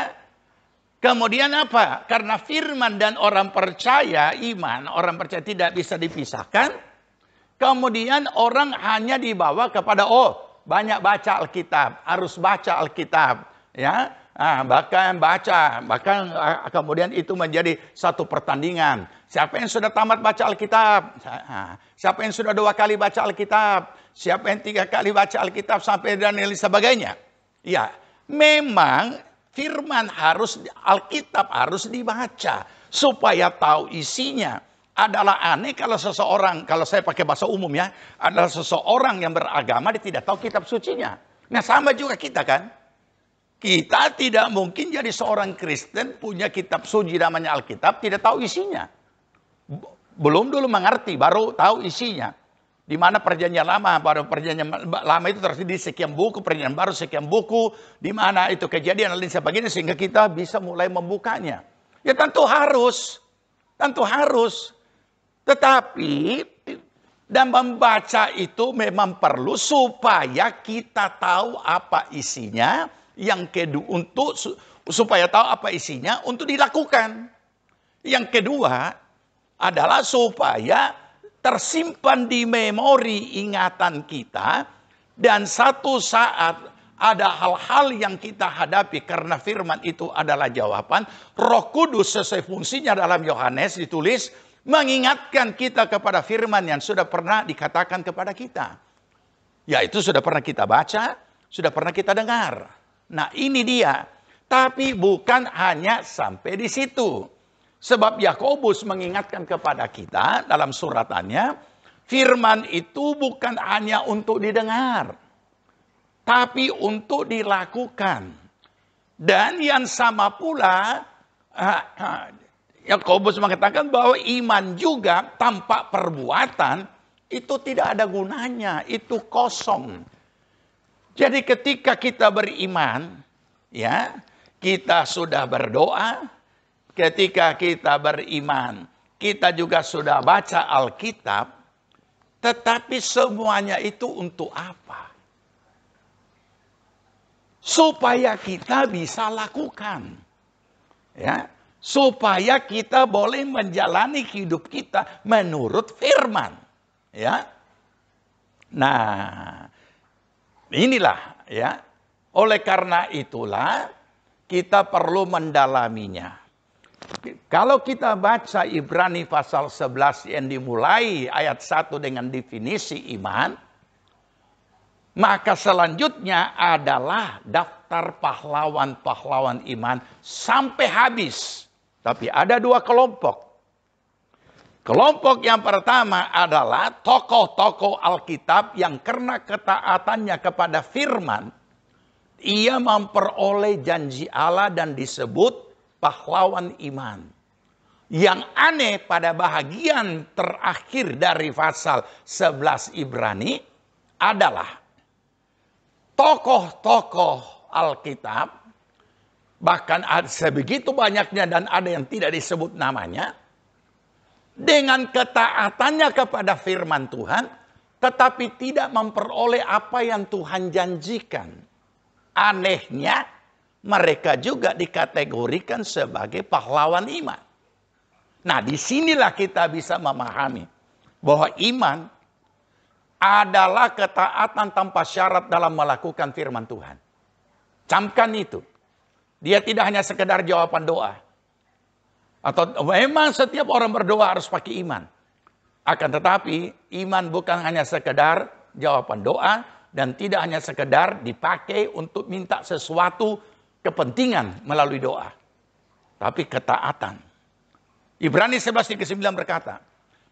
Kemudian apa? Karena firman dan orang percaya, iman, orang percaya tidak bisa dipisahkan. Kemudian orang hanya dibawa kepada, banyak baca Alkitab, harus baca Alkitab, ya. Bahkan kemudian itu menjadi satu pertandingan. Siapa yang sudah tamat baca Alkitab? Siapa yang sudah 2 kali baca Alkitab? Siapa yang 3 kali baca Alkitab sampai dan lain sebagainya? Ya, memang firman Alkitab harus dibaca supaya tahu isinya. Adalah aneh kalau seseorang, kalau saya pakai bahasa umum ya, adalah seseorang yang beragama dia tidak tahu kitab sucinya. Nah, sama juga kita kan. Kita tidak mungkin jadi seorang Kristen punya kitab suci namanya Alkitab tidak tahu isinya. Belum dulu mengerti, baru tahu isinya. Di mana perjanjian lama, baru perjanjian lama itu tersedia sekian buku, perjanjian baru sekian buku, di mana itu kejadian dan lain sebagainya, sehingga kita bisa mulai membukanya. Ya tentu harus. Tetapi dan membaca itu memang perlu supaya kita tahu apa isinya. Yang kedua, supaya tahu apa isinya untuk dilakukan. Yang kedua adalah supaya tersimpan di memori ingatan kita. Dan satu saat ada hal-hal yang kita hadapi karena firman itu adalah jawaban. Roh Kudus sesuai fungsinya dalam Yohanes ditulis mengingatkan kita kepada firman yang sudah pernah dikatakan kepada kita. Yaitu sudah pernah kita baca, sudah pernah kita dengar. Nah, ini dia. Tapi bukan hanya sampai di situ. Sebab Yakobus mengingatkan kepada kita dalam suratannya, firman itu bukan hanya untuk didengar, tapi untuk dilakukan. Dan yang sama pula, Yakobus mengatakan bahwa iman juga tanpa perbuatan itu tidak ada gunanya, itu kosong. Jadi ketika kita beriman, ya, kita sudah berdoa, ketika kita beriman, kita juga sudah baca Alkitab, tetapi semuanya itu untuk apa? Supaya kita bisa lakukan. Ya, supaya kita boleh menjalani hidup kita menurut firman. Ya. Nah, inilah ya. Oleh karena itulah kita perlu mendalaminya. Kalau kita baca Ibrani pasal 11 yang dimulai ayat 1 dengan definisi iman, maka selanjutnya adalah daftar pahlawan-pahlawan iman sampai habis. Tapi ada dua kelompok. Kelompok yang pertama adalah tokoh-tokoh Alkitab yang karena ketaatannya kepada firman, ia memperoleh janji Allah dan disebut pahlawan iman. Yang aneh pada bahagian terakhir dari pasal 11 Ibrani adalah tokoh-tokoh Alkitab, bahkan sebegitu banyaknya dan ada yang tidak disebut namanya, dengan ketaatannya kepada firman Tuhan, tetapi tidak memperoleh apa yang Tuhan janjikan. Anehnya, mereka juga dikategorikan sebagai pahlawan iman. Nah, disinilah kita bisa memahami bahwa iman adalah ketaatan tanpa syarat dalam melakukan firman Tuhan. Camkan itu. Dia tidak hanya sekedar jawaban doa. Atau memang setiap orang berdoa harus pakai iman. Akan tetapi iman bukan hanya sekedar jawaban doa dan tidak hanya sekedar dipakai untuk minta sesuatu kepentingan melalui doa. Tapi ketaatan. Ibrani 11:9 berkata,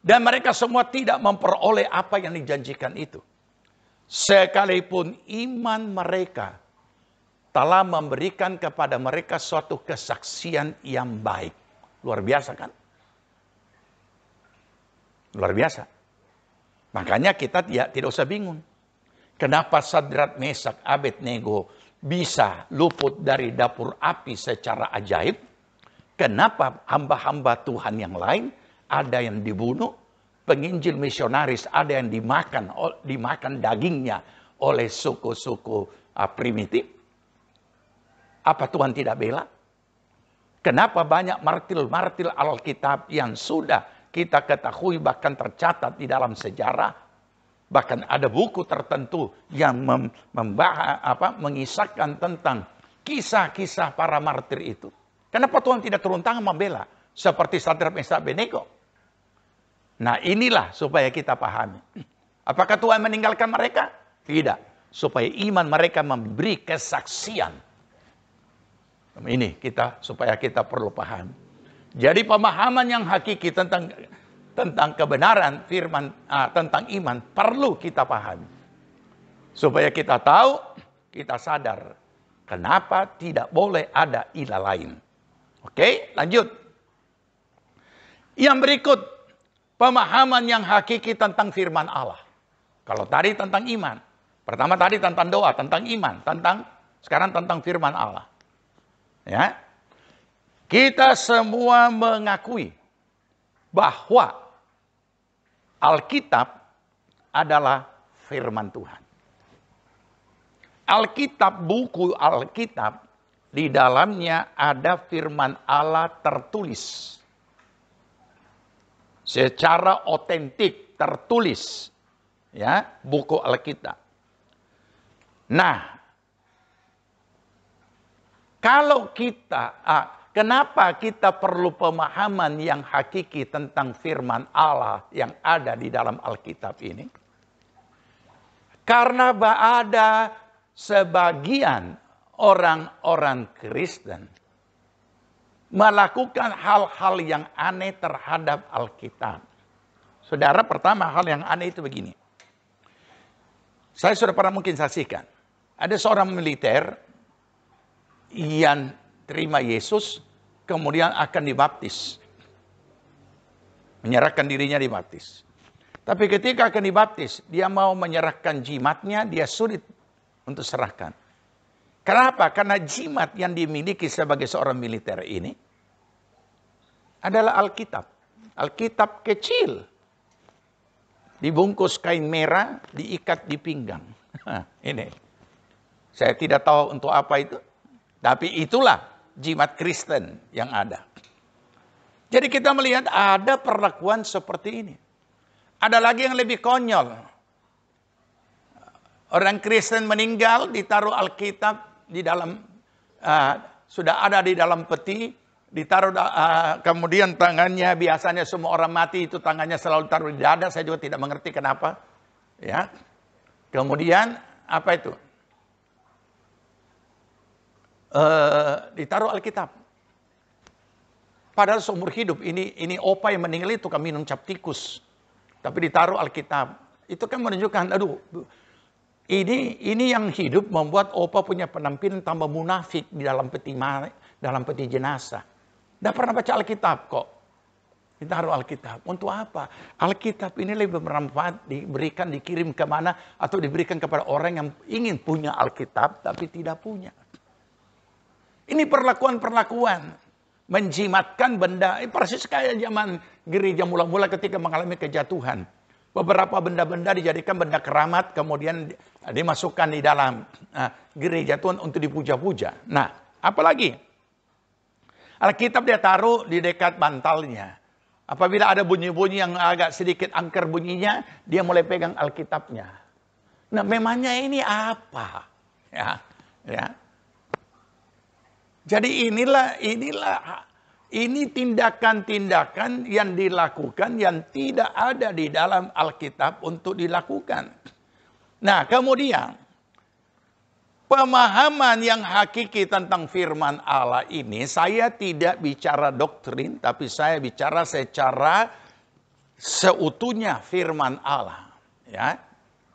dan mereka semua tidak memperoleh apa yang dijanjikan itu. Sekalipun iman mereka telah memberikan kepada mereka suatu kesaksian yang baik. Luar biasa kan? Luar biasa. Makanya kita tidak usah bingung. Kenapa Sadrak, Mesak, Abednego bisa luput dari dapur api secara ajaib? Kenapa hamba-hamba Tuhan yang lain ada yang dibunuh, penginjil misionaris ada yang dimakan dagingnya oleh suku-suku primitif? Apa Tuhan tidak bela? Kenapa banyak martir-martir Alkitab yang sudah kita ketahui bahkan tercatat di dalam sejarah, bahkan ada buku tertentu yang mengisahkan tentang kisah-kisah para martir itu? Kenapa Tuhan tidak turun tangan membela seperti Sadrak, Mesak, Abednego? Nah, inilah supaya kita pahami. Apakah Tuhan meninggalkan mereka? Tidak. Supaya iman mereka memberi kesaksian. Ini supaya kita perlu paham. Jadi pemahaman yang hakiki tentang kebenaran firman tentang iman perlu kita pahami. Supaya kita tahu, kita sadar kenapa tidak boleh ada ilah lain. Oke, lanjut. Yang berikut, pemahaman yang hakiki tentang firman Allah. Kalau tadi tentang iman, pertama tadi tentang doa, tentang iman, sekarang tentang firman Allah. Ya, kita semua mengakui bahwa Alkitab adalah firman Tuhan. Alkitab, buku Alkitab, di dalamnya ada firman Allah tertulis. Secara otentik, tertulis. Ya, buku Alkitab. Nah, kalau kenapa kita perlu pemahaman yang hakiki tentang firman Allah yang ada di dalam Alkitab ini? Karena ada sebagian orang-orang Kristen melakukan hal-hal yang aneh terhadap Alkitab. Saudara, pertama hal yang aneh itu begini. Saya sudah pernah mungkin saksikan. Ada seorang militer yang terima Yesus, kemudian akan dibaptis. Menyerahkan dirinya dibaptis. Tapi ketika akan dibaptis, dia mau menyerahkan jimatnya, dia sulit untuk serahkan. Kenapa? Karena jimat yang dimiliki sebagai seorang militer ini adalah Alkitab. Alkitab kecil. Dibungkus kain merah, diikat di pinggang. Ini. Saya tidak tahu untuk apa itu. Tapi itulah jimat Kristen yang ada. Jadi kita melihat ada perlakuan seperti ini. Ada lagi yang lebih konyol. Orang Kristen meninggal, ditaruh Alkitab di dalam, sudah ada di dalam peti, ditaruh, kemudian tangannya, biasanya semua orang mati itu tangannya selalu taruh di dada, saya juga tidak mengerti kenapa. Ya. Kemudian, apa itu? Ditaruh Alkitab. Padahal seumur hidup, ini opa yang meninggal itu kan minum cap tikus. Tapi ditaruh Alkitab. Itu kan menunjukkan, aduh, ini yang hidup membuat opa punya penampilan tambah munafik di dalam peti jenazah. Tidak pernah baca Alkitab kok. Ditaruh Alkitab. Untuk apa? Alkitab ini lebih bermanfaat diberikan, dikirim kemana, atau diberikan kepada orang yang ingin punya Alkitab, tapi tidak punya. Ini perlakuan-perlakuan. Menjimatkan benda, persis kayak zaman gereja mula-mula ketika mengalami kejatuhan. Beberapa benda-benda dijadikan benda keramat, kemudian dimasukkan di dalam gereja Tuhan untuk dipuja-puja. Nah, apalagi? Alkitab dia taruh di dekat bantalnya. Apabila ada bunyi-bunyi yang agak sedikit angker bunyinya, dia mulai pegang Alkitabnya. Nah, memangnya ini apa? Ya. Jadi ini tindakan-tindakan yang dilakukan yang tidak ada di dalam Alkitab untuk dilakukan. Nah, kemudian pemahaman yang hakiki tentang firman Allah ini, saya tidak bicara doktrin, tapi saya bicara secara seutuhnya firman Allah. Ya,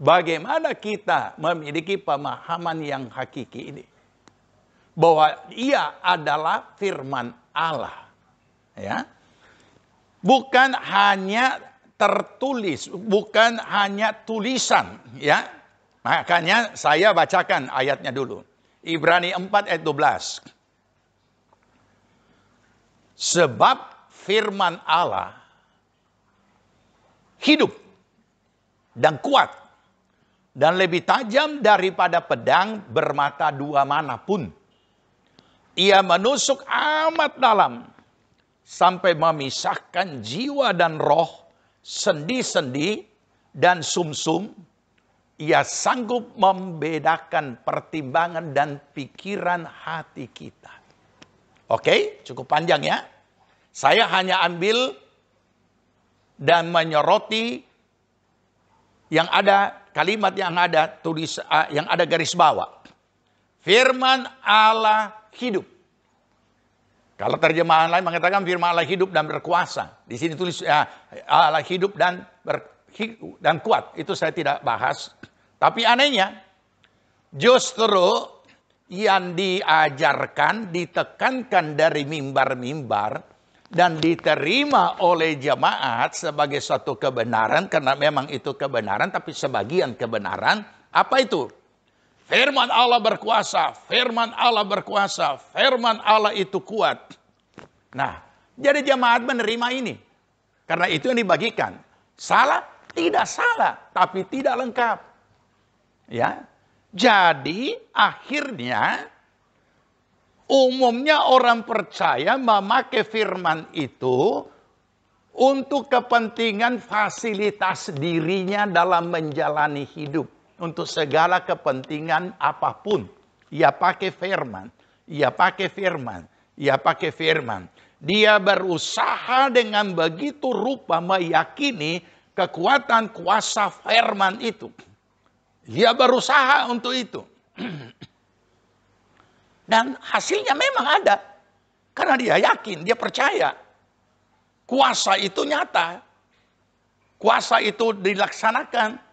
bagaimana kita memiliki pemahaman yang hakiki ini? Bahwa ia adalah firman Allah. Ya. Bukan hanya tertulis, bukan hanya tulisan. Ya. Makanya saya bacakan ayatnya dulu. Ibrani 4 ayat 12. Sebab firman Allah hidup dan kuat dan lebih tajam daripada pedang bermata dua manapun. Ia menusuk amat dalam sampai memisahkan jiwa dan roh, sendi-sendi dan sumsum. Ia sanggup membedakan pertimbangan dan pikiran hati kita. Oke, cukup panjang ya. Saya hanya ambil dan menyoroti yang ada kalimat yang ada tulis yang ada garis bawah. Firman Allah hidup. Kalau terjemahan lain mengatakan firman Allah hidup dan berkuasa. Di sini tulis Allah hidup dan kuat. Itu saya tidak bahas. Tapi anehnya, justru yang diajarkan, ditekankan dari mimbar-mimbar dan diterima oleh jemaat sebagai suatu kebenaran, karena memang itu kebenaran, tapi sebagian kebenaran. Apa itu? Firman Allah berkuasa, firman Allah berkuasa, firman Allah itu kuat. Nah, jadi jemaat menerima ini. Karena itu yang dibagikan. Salah? Tidak salah, tapi tidak lengkap. Ya. Jadi akhirnya umumnya orang percaya memakai firman itu untuk kepentingan fasilitas dirinya dalam menjalani hidup. Untuk segala kepentingan apapun. Ia pakai firman. Ia pakai firman. Ia pakai firman. Dia berusaha dengan begitu rupa meyakini kekuatan kuasa firman itu. Dia berusaha untuk itu. Dan hasilnya memang ada. Karena dia yakin, dia percaya. Kuasa itu nyata. Kuasa itu dilaksanakan.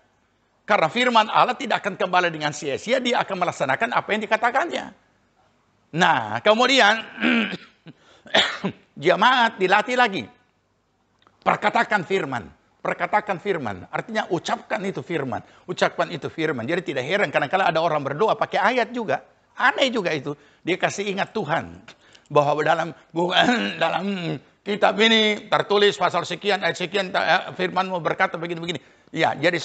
Karena firman Allah tidak akan kembali dengan sia-sia, dia akan melaksanakan apa yang dikatakannya. Nah, kemudian jemaat dilatih lagi Perkatakan firman. Perkatakan firman. Artinya ucapkan itu firman. Ucapkan itu firman. Jadi tidak heran kadang-kadang ada orang berdoa pakai ayat juga. Aneh juga itu. Dia kasih ingat Tuhan. Bahwa dalam kitab ini tertulis pasal sekian, ayat sekian, firman-Mu berkata begini-begini. Ya, jadi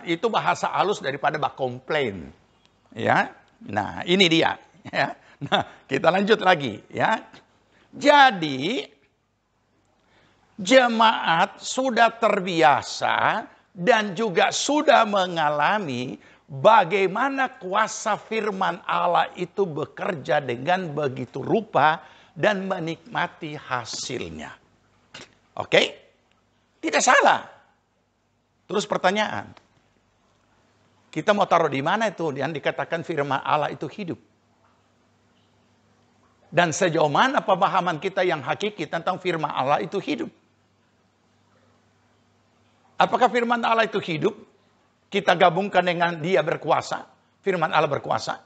itu bahasa halus daripada komplain. Ya. Nah, ini dia. Ya. Nah, kita lanjut lagi. Ya. Jadi jemaat sudah terbiasa dan juga sudah mengalami bagaimana kuasa firman Allah itu bekerja dengan begitu rupa dan menikmati hasilnya. Oke? Tidak salah. Terus pertanyaan. Kita mau taruh di mana itu yang dikatakan firman Allah itu hidup? Dan sejauh mana pemahaman kita yang hakiki tentang firman Allah itu hidup? Apakah firman Allah itu hidup? Kita gabungkan dengan dia berkuasa. Firman Allah berkuasa.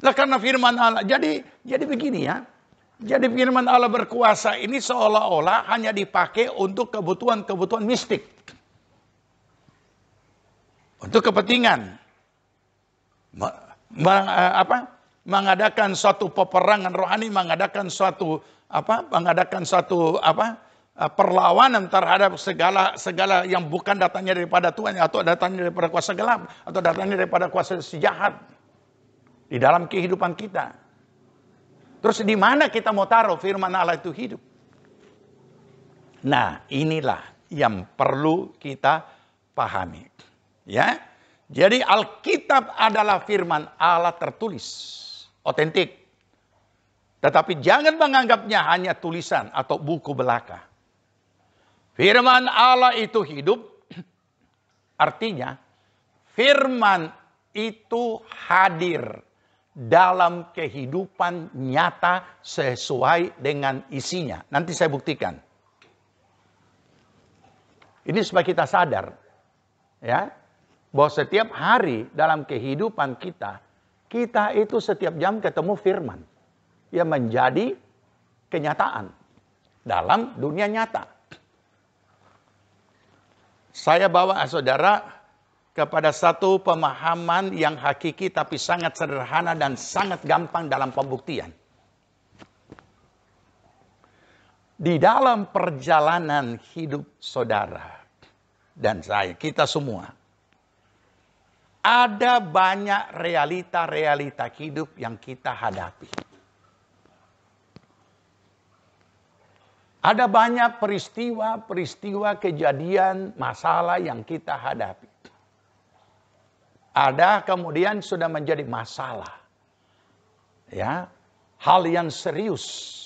Nah, karena firman Allah. Jadi begini ya. Jadi firman Allah berkuasa ini seolah-olah hanya dipakai untuk kebutuhan-kebutuhan mistik. Untuk kepentingan. Mengadakan suatu peperangan rohani, mengadakan suatu perlawanan terhadap segala yang bukan datangnya daripada Tuhan atau datangnya daripada kuasa gelap atau datangnya daripada kuasa si jahat di dalam kehidupan kita. Terus di mana kita mau taruh firman Allah itu hidup? Nah, inilah yang perlu kita pahami. Ya. Jadi Alkitab adalah firman Allah tertulis, otentik. Tetapi jangan menganggapnya hanya tulisan atau buku belaka. Firman Allah itu hidup, artinya firman itu hadir dalam kehidupan nyata sesuai dengan isinya. Nanti saya buktikan. Ini supaya kita sadar, ya, bahwa setiap hari dalam kehidupan kita itu setiap jam ketemu firman yang menjadi kenyataan dalam dunia nyata. Saya bawa saudara kepada satu pemahaman yang hakiki tapi sangat sederhana dan sangat gampang dalam pembuktian. Di dalam perjalanan hidup saudara dan saya, kita semua, ada banyak realita-realita hidup yang kita hadapi. Ada banyak peristiwa-peristiwa, kejadian, masalah yang kita hadapi. Ada kemudian sudah menjadi masalah. Ya, hal yang serius.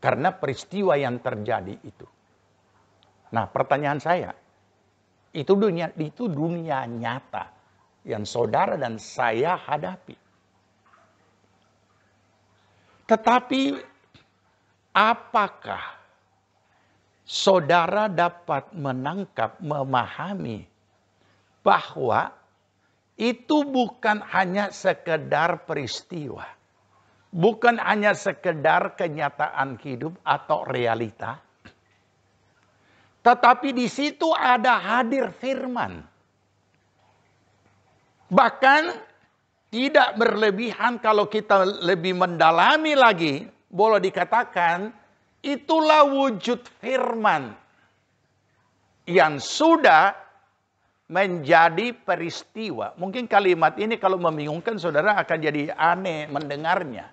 Karena peristiwa yang terjadi itu. Nah, pertanyaan saya, itu dunia nyata yang saudara dan saya hadapi. Tetapi apakah saudara dapat menangkap, memahami bahwa itu bukan hanya sekedar peristiwa, bukan hanya sekedar kenyataan hidup atau realita, tetapi di situ ada hadir firman. Bahkan tidak berlebihan kalau kita lebih mendalami lagi, boleh dikatakan itulah wujud firman yang sudah menjadi peristiwa. Mungkin kalimat ini kalau membingungkan saudara akan jadi aneh mendengarnya.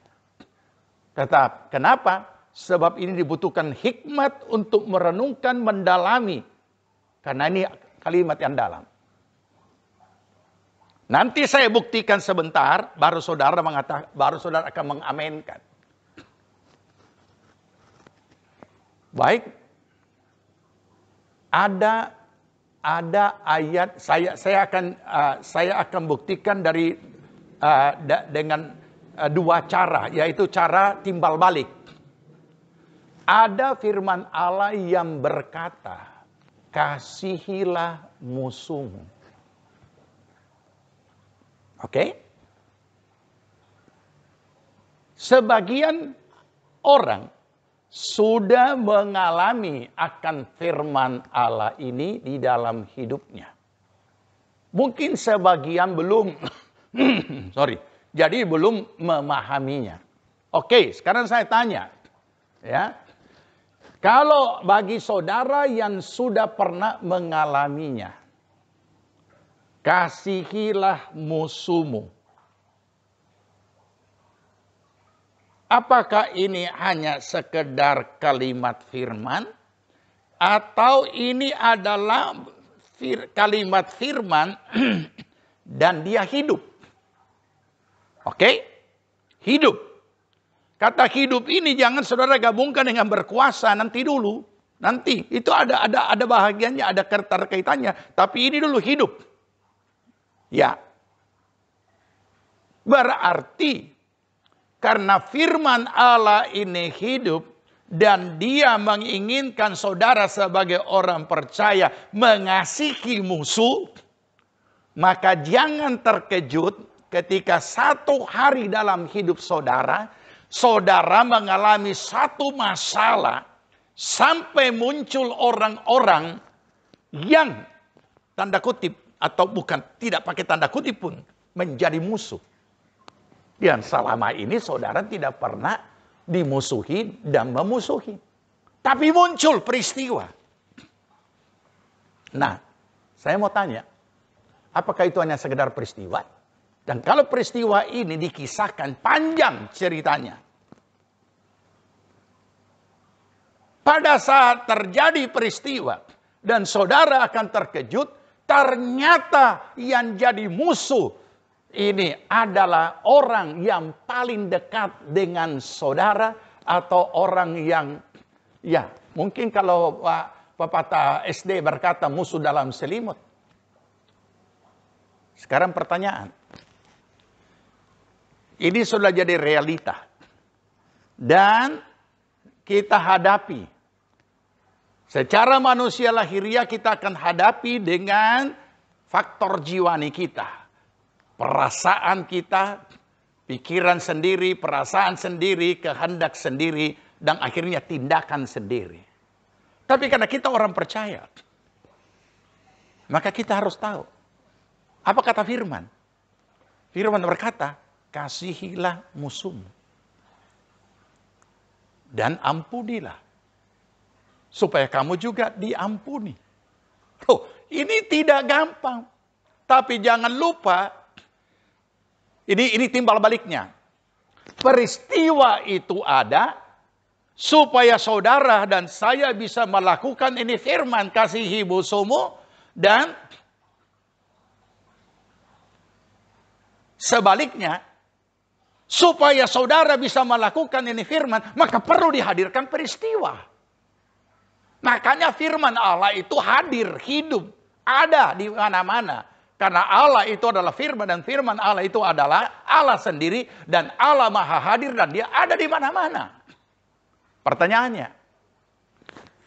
Tetap, kenapa? Sebab ini dibutuhkan hikmat untuk merenungkan, mendalami. Karena ini kalimat yang dalam. Nanti saya buktikan sebentar, baru saudara akan mengamenkan. Baik, ada ayat saya akan buktikan dengan dua cara, yaitu cara timbal balik. Ada firman Allah yang berkata, kasihilah musuhmu. Oke? Sebagian orang sudah mengalami akan firman Allah ini di dalam hidupnya. Mungkin sebagian belum, jadi belum memahaminya. Oke, sekarang saya tanya, ya, kalau bagi saudara yang sudah pernah mengalaminya, kasihilah musuhmu. Apakah ini hanya sekedar kalimat firman? Atau ini adalah kalimat firman dan dia hidup? Oke? Hidup. Kata hidup ini jangan saudara gabungkan dengan berkuasa nanti dulu. Nanti itu ada bahagiannya, ada keterkaitannya. Tapi ini dulu hidup. Ya. Berarti karena firman Allah ini hidup dan dia menginginkan saudara sebagai orang percaya mengasihi musuh, maka jangan terkejut ketika satu hari dalam hidup saudara, saudara mengalami satu masalah sampai muncul orang-orang yang tanda kutip atau bukan tidak pakai tanda kutip pun menjadi musuh. Dan selama ini saudara tidak pernah dimusuhi dan memusuhi. Tapi muncul peristiwa. Nah, saya mau tanya, apakah itu hanya sekedar peristiwa? Dan kalau peristiwa ini dikisahkan panjang ceritanya. Pada saat terjadi peristiwa dan saudara akan terkejut, ternyata yang jadi musuh ini adalah orang yang paling dekat dengan saudara atau orang yang, ya mungkin kalau pepatah SD berkata musuh dalam selimut. Sekarang pertanyaan, ini sudah jadi realita dan kita hadapi. Secara manusia lahiriah kita akan hadapi dengan faktor jiwani kita. Perasaan kita, pikiran sendiri, perasaan sendiri, kehendak sendiri, dan akhirnya tindakan sendiri. Tapi karena kita orang percaya, maka kita harus tahu. Apa kata firman? Firman berkata, kasihilah musuhmu. Dan ampunilah. Supaya kamu juga diampuni. Oh, ini tidak gampang. Tapi jangan lupa, ini timbal baliknya. Peristiwa itu ada supaya saudara dan saya bisa melakukan ini firman kasihi musuhmu dan sebaliknya supaya saudara bisa melakukan ini firman maka perlu dihadirkan peristiwa. Makanya firman Allah itu hadir, hidup, ada di mana-mana. Karena Allah itu adalah firman dan firman Allah itu adalah Allah sendiri dan Allah maha hadir dan dia ada di mana-mana. Pertanyaannya,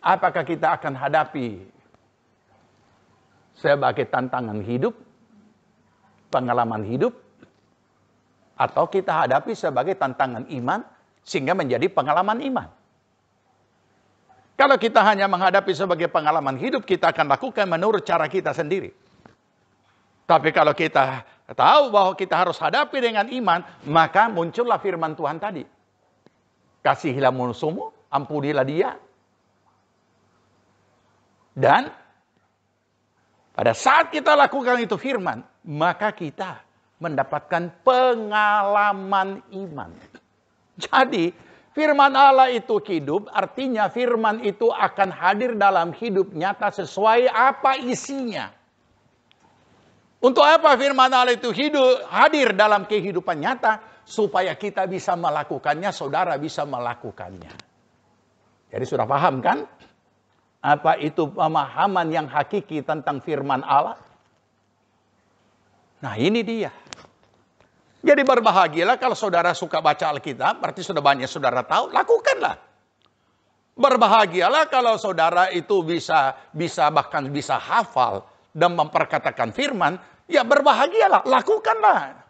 apakah kita akan hadapi sebagai tantangan hidup, pengalaman hidup, atau kita hadapi sebagai tantangan iman sehingga menjadi pengalaman iman? Kalau kita hanya menghadapi sebagai pengalaman hidup, kita akan lakukan menurut cara kita sendiri. Tapi kalau kita tahu bahwa kita harus hadapi dengan iman, maka muncullah firman Tuhan tadi. Kasihilah musuhmu, ampunilah dia. Dan pada saat kita lakukan itu firman, maka kita mendapatkan pengalaman iman. Jadi, firman Allah itu hidup, artinya firman itu akan hadir dalam hidup nyata sesuai apa isinya. Untuk apa firman Allah itu hadir dalam kehidupan nyata? Supaya kita bisa melakukannya, saudara bisa melakukannya. Jadi sudah paham kan? Apa itu pemahaman yang hakiki tentang firman Allah? Nah ini dia. Jadi berbahagialah kalau saudara suka baca Alkitab, berarti sudah banyak saudara tahu, lakukanlah. Berbahagialah kalau saudara itu bahkan bisa hafal dan memperkatakan firman, ya berbahagialah, lakukanlah.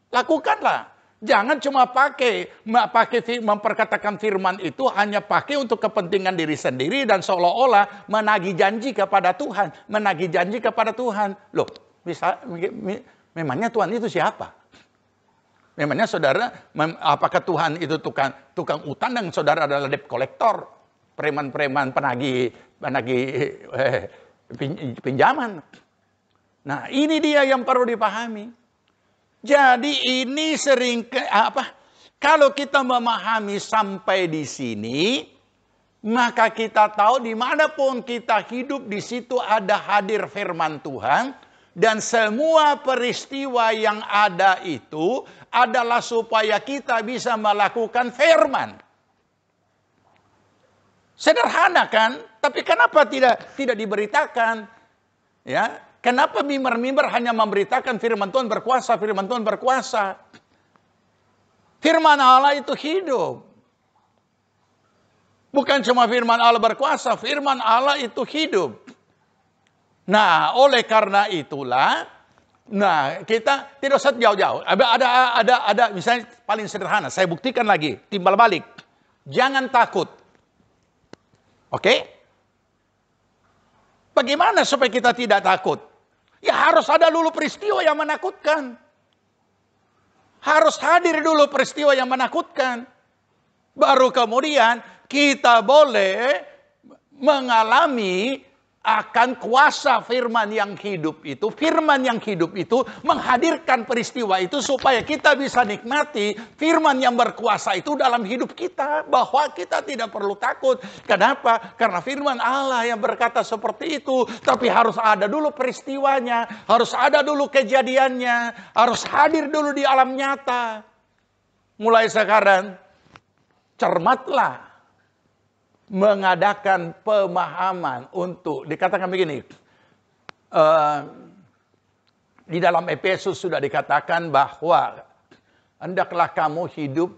Lakukanlah. Jangan cuma memperkatakan firman itu hanya pakai untuk kepentingan diri sendiri dan seolah-olah menagih janji kepada Tuhan. Menagih janji kepada Tuhan. Loh, memangnya Tuhan itu siapa? Memangnya saudara, apakah Tuhan itu tukang utang dan saudara adalah debt collector? Preman-preman penagih pinjaman. Nah, ini dia yang perlu dipahami. Jadi ini kalau kita memahami sampai di sini, maka kita tahu dimanapun kita hidup, di situ ada hadir firman Tuhan. Dan semua peristiwa yang ada itu adalah supaya kita bisa melakukan firman. Sederhana kan? Tapi kenapa tidak diberitakan? Ya. Kenapa mimbar-mimbar hanya memberitakan firman Tuhan berkuasa, firman Tuhan berkuasa? Firman Allah itu hidup. Bukan cuma firman Allah berkuasa, firman Allah itu hidup. Nah, oleh karena itulah, kita tidak usah jauh-jauh. Ada misalnya paling sederhana, saya buktikan lagi, timbal balik. Jangan takut. Oke? Bagaimana supaya kita tidak takut? Ya harus ada dulu peristiwa yang menakutkan. Harus hadir dulu peristiwa yang menakutkan. Baru kemudian kita boleh mengalami akan kuasa firman yang hidup itu. Firman yang hidup itu menghadirkan peristiwa itu supaya kita bisa nikmati firman yang berkuasa itu dalam hidup kita. Bahwa kita tidak perlu takut. Kenapa? Karena firman Allah yang berkata seperti itu. Tapi harus ada dulu peristiwanya. Harus ada dulu kejadiannya. Harus hadir dulu di alam nyata. Mulai sekarang, cermatlah mengadakan pemahaman untuk, dikatakan begini, di dalam Efesus sudah dikatakan bahwa hendaklah kamu hidup,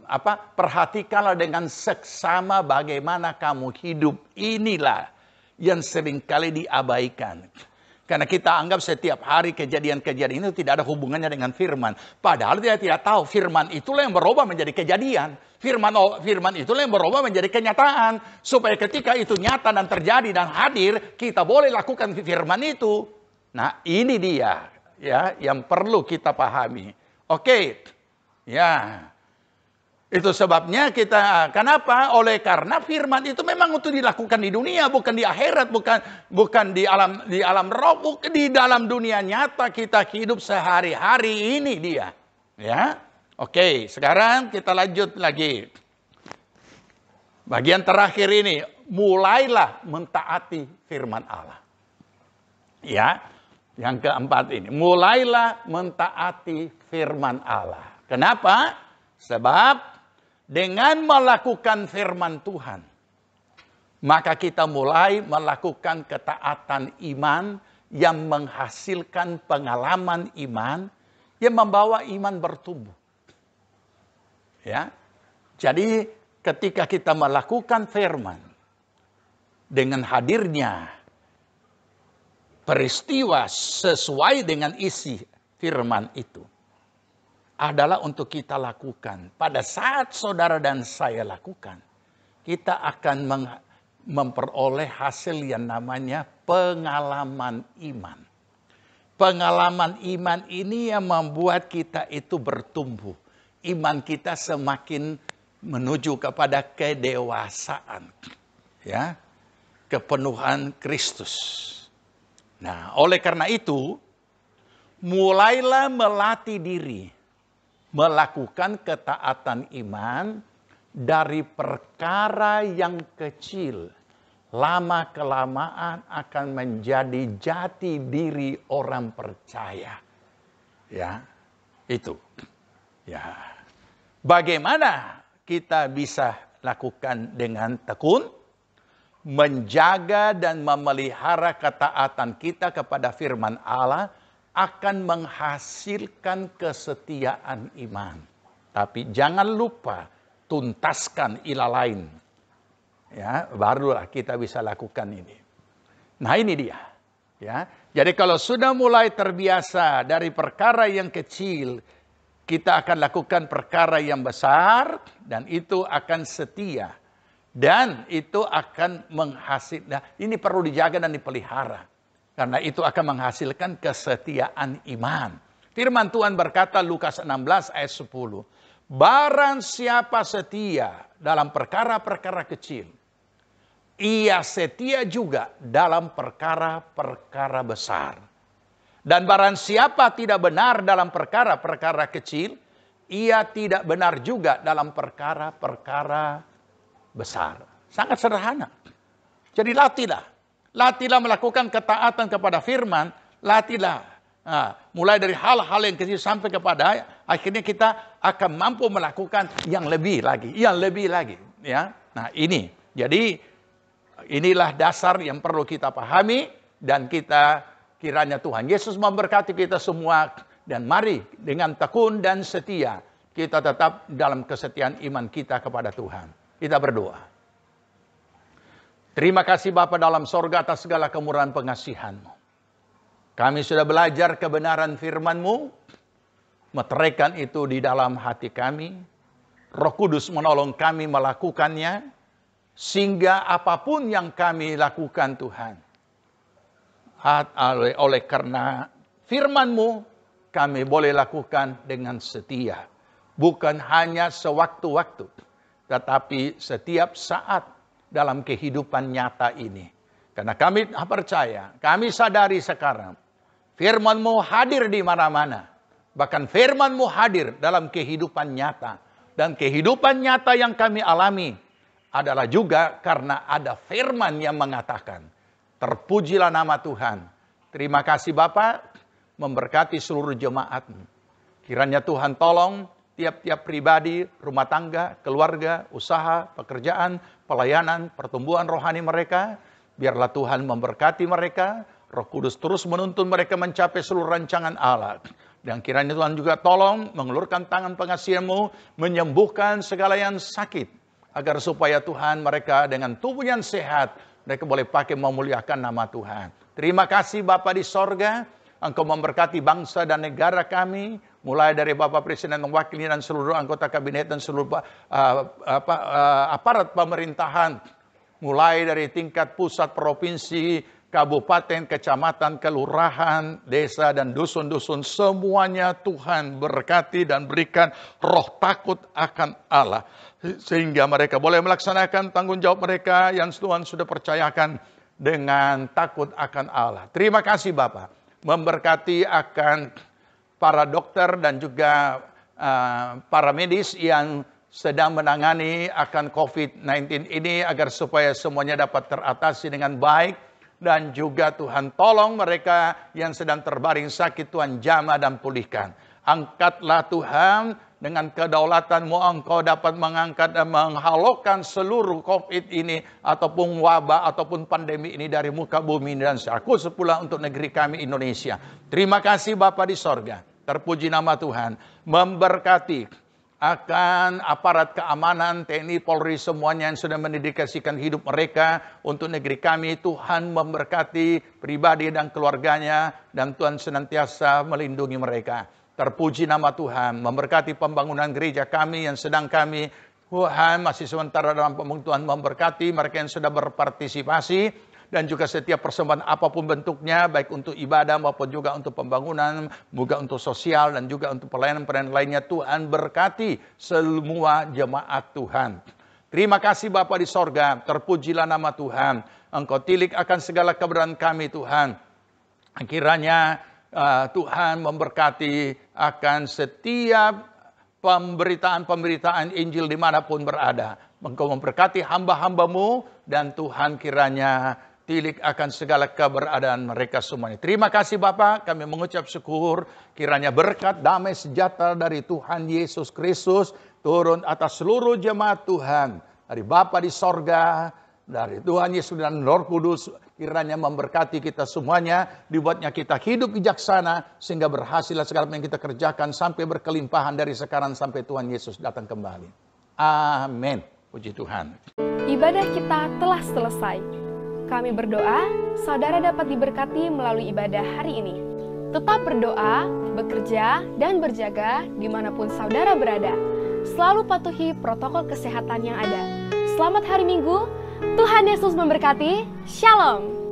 perhatikanlah dengan seksama bagaimana kamu hidup. Inilah yang seringkali diabaikan. Karena kita anggap setiap hari kejadian-kejadian itu tidak ada hubungannya dengan firman. Padahal dia tidak tahu firman itulah yang berubah menjadi kejadian. Firman itulah yang berubah menjadi kenyataan. Supaya ketika itu nyata dan terjadi dan hadir, kita boleh lakukan firman itu. Nah, ini dia ya yang perlu kita pahami. Oke. Ya. Itu sebabnya kita, kenapa? Oleh karena firman itu memang untuk dilakukan di dunia, bukan di akhirat, bukan di alam roh, bukan di dalam dunia nyata kita hidup sehari-hari ini dia. Ya. Oke, sekarang kita lanjut lagi. Bagian terakhir ini, mulailah mentaati firman Allah. Ya. Yang keempat ini, mulailah mentaati firman Allah. Kenapa? Sebab dengan melakukan firman Tuhan, maka kita mulai melakukan ketaatan iman yang menghasilkan pengalaman iman yang membawa iman bertumbuh. Ya. Jadi ketika kita melakukan firman dengan hadirnya peristiwa sesuai dengan isi firman itu, adalah untuk kita lakukan. Pada saat saudara dan saya lakukan, kita akan memperoleh hasil yang namanya pengalaman iman. Pengalaman iman ini yang membuat kita itu bertumbuh. Iman kita semakin menuju kepada kedewasaan. Ya, kepenuhan Kristus. Nah, oleh karena itu, mulailah melatih diri melakukan ketaatan iman dari perkara yang kecil. Lama-kelamaan akan menjadi jati diri orang percaya. Ya, itu. Ya. Bagaimana kita bisa lakukan dengan tekun? Menjaga dan memelihara ketaatan kita kepada firman Allah akan menghasilkan kesetiaan iman. Tapi jangan lupa tuntaskan ilah lain. Ya, barulah kita bisa lakukan ini. Nah, ini dia. Ya. Jadi kalau sudah mulai terbiasa dari perkara yang kecil, kita akan lakukan perkara yang besar dan itu akan setia. Dan itu akan menghasilkan, nah, ini perlu dijaga dan dipelihara. Karena itu akan menghasilkan kesetiaan iman. Firman Tuhan berkata Lukas 16 ayat 10. Barang siapa setia dalam perkara-perkara kecil, ia setia juga dalam perkara-perkara besar. Dan barang siapa tidak benar dalam perkara-perkara kecil, ia tidak benar juga dalam perkara-perkara besar. Sangat sederhana. Jadi latihlah. Latihlah melakukan ketaatan kepada firman. Latihlah. Nah, mulai dari hal-hal yang kecil sampai kepada akhirnya kita akan mampu melakukan yang lebih lagi. Yang lebih lagi. Ya. Nah ini. Jadi inilah dasar yang perlu kita pahami. Dan kita kiranya Tuhan Yesus memberkati kita semua. Dan mari dengan tekun dan setia kita tetap dalam kesetiaan iman kita kepada Tuhan. Kita berdoa. Terima kasih Bapa dalam sorga atas segala kemurahan pengasihan-Mu. Kami sudah belajar kebenaran firman-Mu. Meteraikan itu di dalam hati kami. Roh Kudus menolong kami melakukannya. Sehingga apapun yang kami lakukan Tuhan. Oleh karena firman-Mu, kami boleh lakukan dengan setia. Bukan hanya sewaktu-waktu, tetapi setiap saat dalam kehidupan nyata ini. Karena kami percaya, kami sadari sekarang, firman-Mu hadir di mana-mana. Bahkan firman-Mu hadir dalam kehidupan nyata. Dan kehidupan nyata yang kami alami adalah juga karena ada firman yang mengatakan, terpujilah nama Tuhan. Terima kasih Bapa, memberkati seluruh jemaat-Mu. Kiranya Tuhan tolong tiap-tiap pribadi, rumah tangga, keluarga, usaha, pekerjaan, pelayanan, pertumbuhan rohani mereka. Biarlah Tuhan memberkati mereka. Roh Kudus terus menuntun mereka mencapai seluruh rancangan Allah. Dan kiranya Tuhan juga tolong mengulurkan tangan pengasihan-Mu, menyembuhkan segala yang sakit. Agar supaya Tuhan mereka dengan tubuh yang sehat, mereka boleh pakai memuliakan nama Tuhan. Terima kasih Bapa di sorga. Engkau memberkati bangsa dan negara kami. Mulai dari Bapak Presiden mewakili dan seluruh anggota kabinet dan seluruh aparat pemerintahan. Mulai dari tingkat pusat, provinsi, kabupaten, kecamatan, kelurahan, desa, dan dusun-dusun. Semuanya Tuhan berkati dan berikan roh takut akan Allah. Sehingga mereka boleh melaksanakan tanggung jawab mereka yang Tuhan sudah percayakan dengan takut akan Allah. Terima kasih Bapak. Memberkati akan para dokter dan juga para medis yang sedang menangani akan COVID-19 ini agar supaya semuanya dapat teratasi dengan baik. Dan juga Tuhan tolong mereka yang sedang terbaring sakit, Tuhan jamah dan pulihkan. Angkatlah Tuhan, dengan kedaulatan-Mu Engkau dapat mengangkat dan menghalaukan seluruh COVID ini ataupun wabah ataupun pandemi ini dari muka bumi dan khusus pula untuk negeri kami Indonesia. Terima kasih Bapa di sorga. Terpuji nama Tuhan. Memberkati akan aparat keamanan, TNI, Polri, semuanya yang sudah mendedikasikan hidup mereka untuk negeri kami. Tuhan memberkati pribadi dan keluarganya dan Tuhan senantiasa melindungi mereka. Terpuji nama Tuhan, memberkati pembangunan gereja kami yang sedang kami, Tuhan masih sementara dalam pembangunan. Tuhan memberkati mereka yang sudah berpartisipasi. Dan juga setiap persembahan apapun bentuknya, baik untuk ibadah maupun juga untuk pembangunan, juga untuk sosial dan juga untuk pelayanan-pelayanan lainnya. Tuhan berkati semua jemaat Tuhan. Terima kasih Bapa di sorga, terpujilah nama Tuhan. Engkau tilik akan segala kebenaran kami Tuhan. Kiranya Tuhan memberkati akan setiap pemberitaan-pemberitaan Injil dimanapun berada. Engkau memberkati hamba-hamba-Mu dan Tuhan kiranya tilik akan segala keberadaan mereka semuanya. Terima kasih Bapa, kami mengucap syukur. Kiranya berkat damai sejahtera dari Tuhan Yesus Kristus turun atas seluruh jemaat Tuhan. Dari Bapa di sorga, dari Tuhan Yesus dan Roh Kudus. Kiranya memberkati kita semuanya. Dibuatnya kita hidup bijaksana. Sehingga berhasil segala yang kita kerjakan sampai berkelimpahan dari sekarang sampai Tuhan Yesus datang kembali. Amin. Puji Tuhan. Ibadah kita telah selesai. Kami berdoa, saudara dapat diberkati melalui ibadah hari ini. Tetap berdoa, bekerja, dan berjaga dimanapun saudara berada. Selalu patuhi protokol kesehatan yang ada. Selamat hari Minggu, Tuhan Yesus memberkati. Shalom.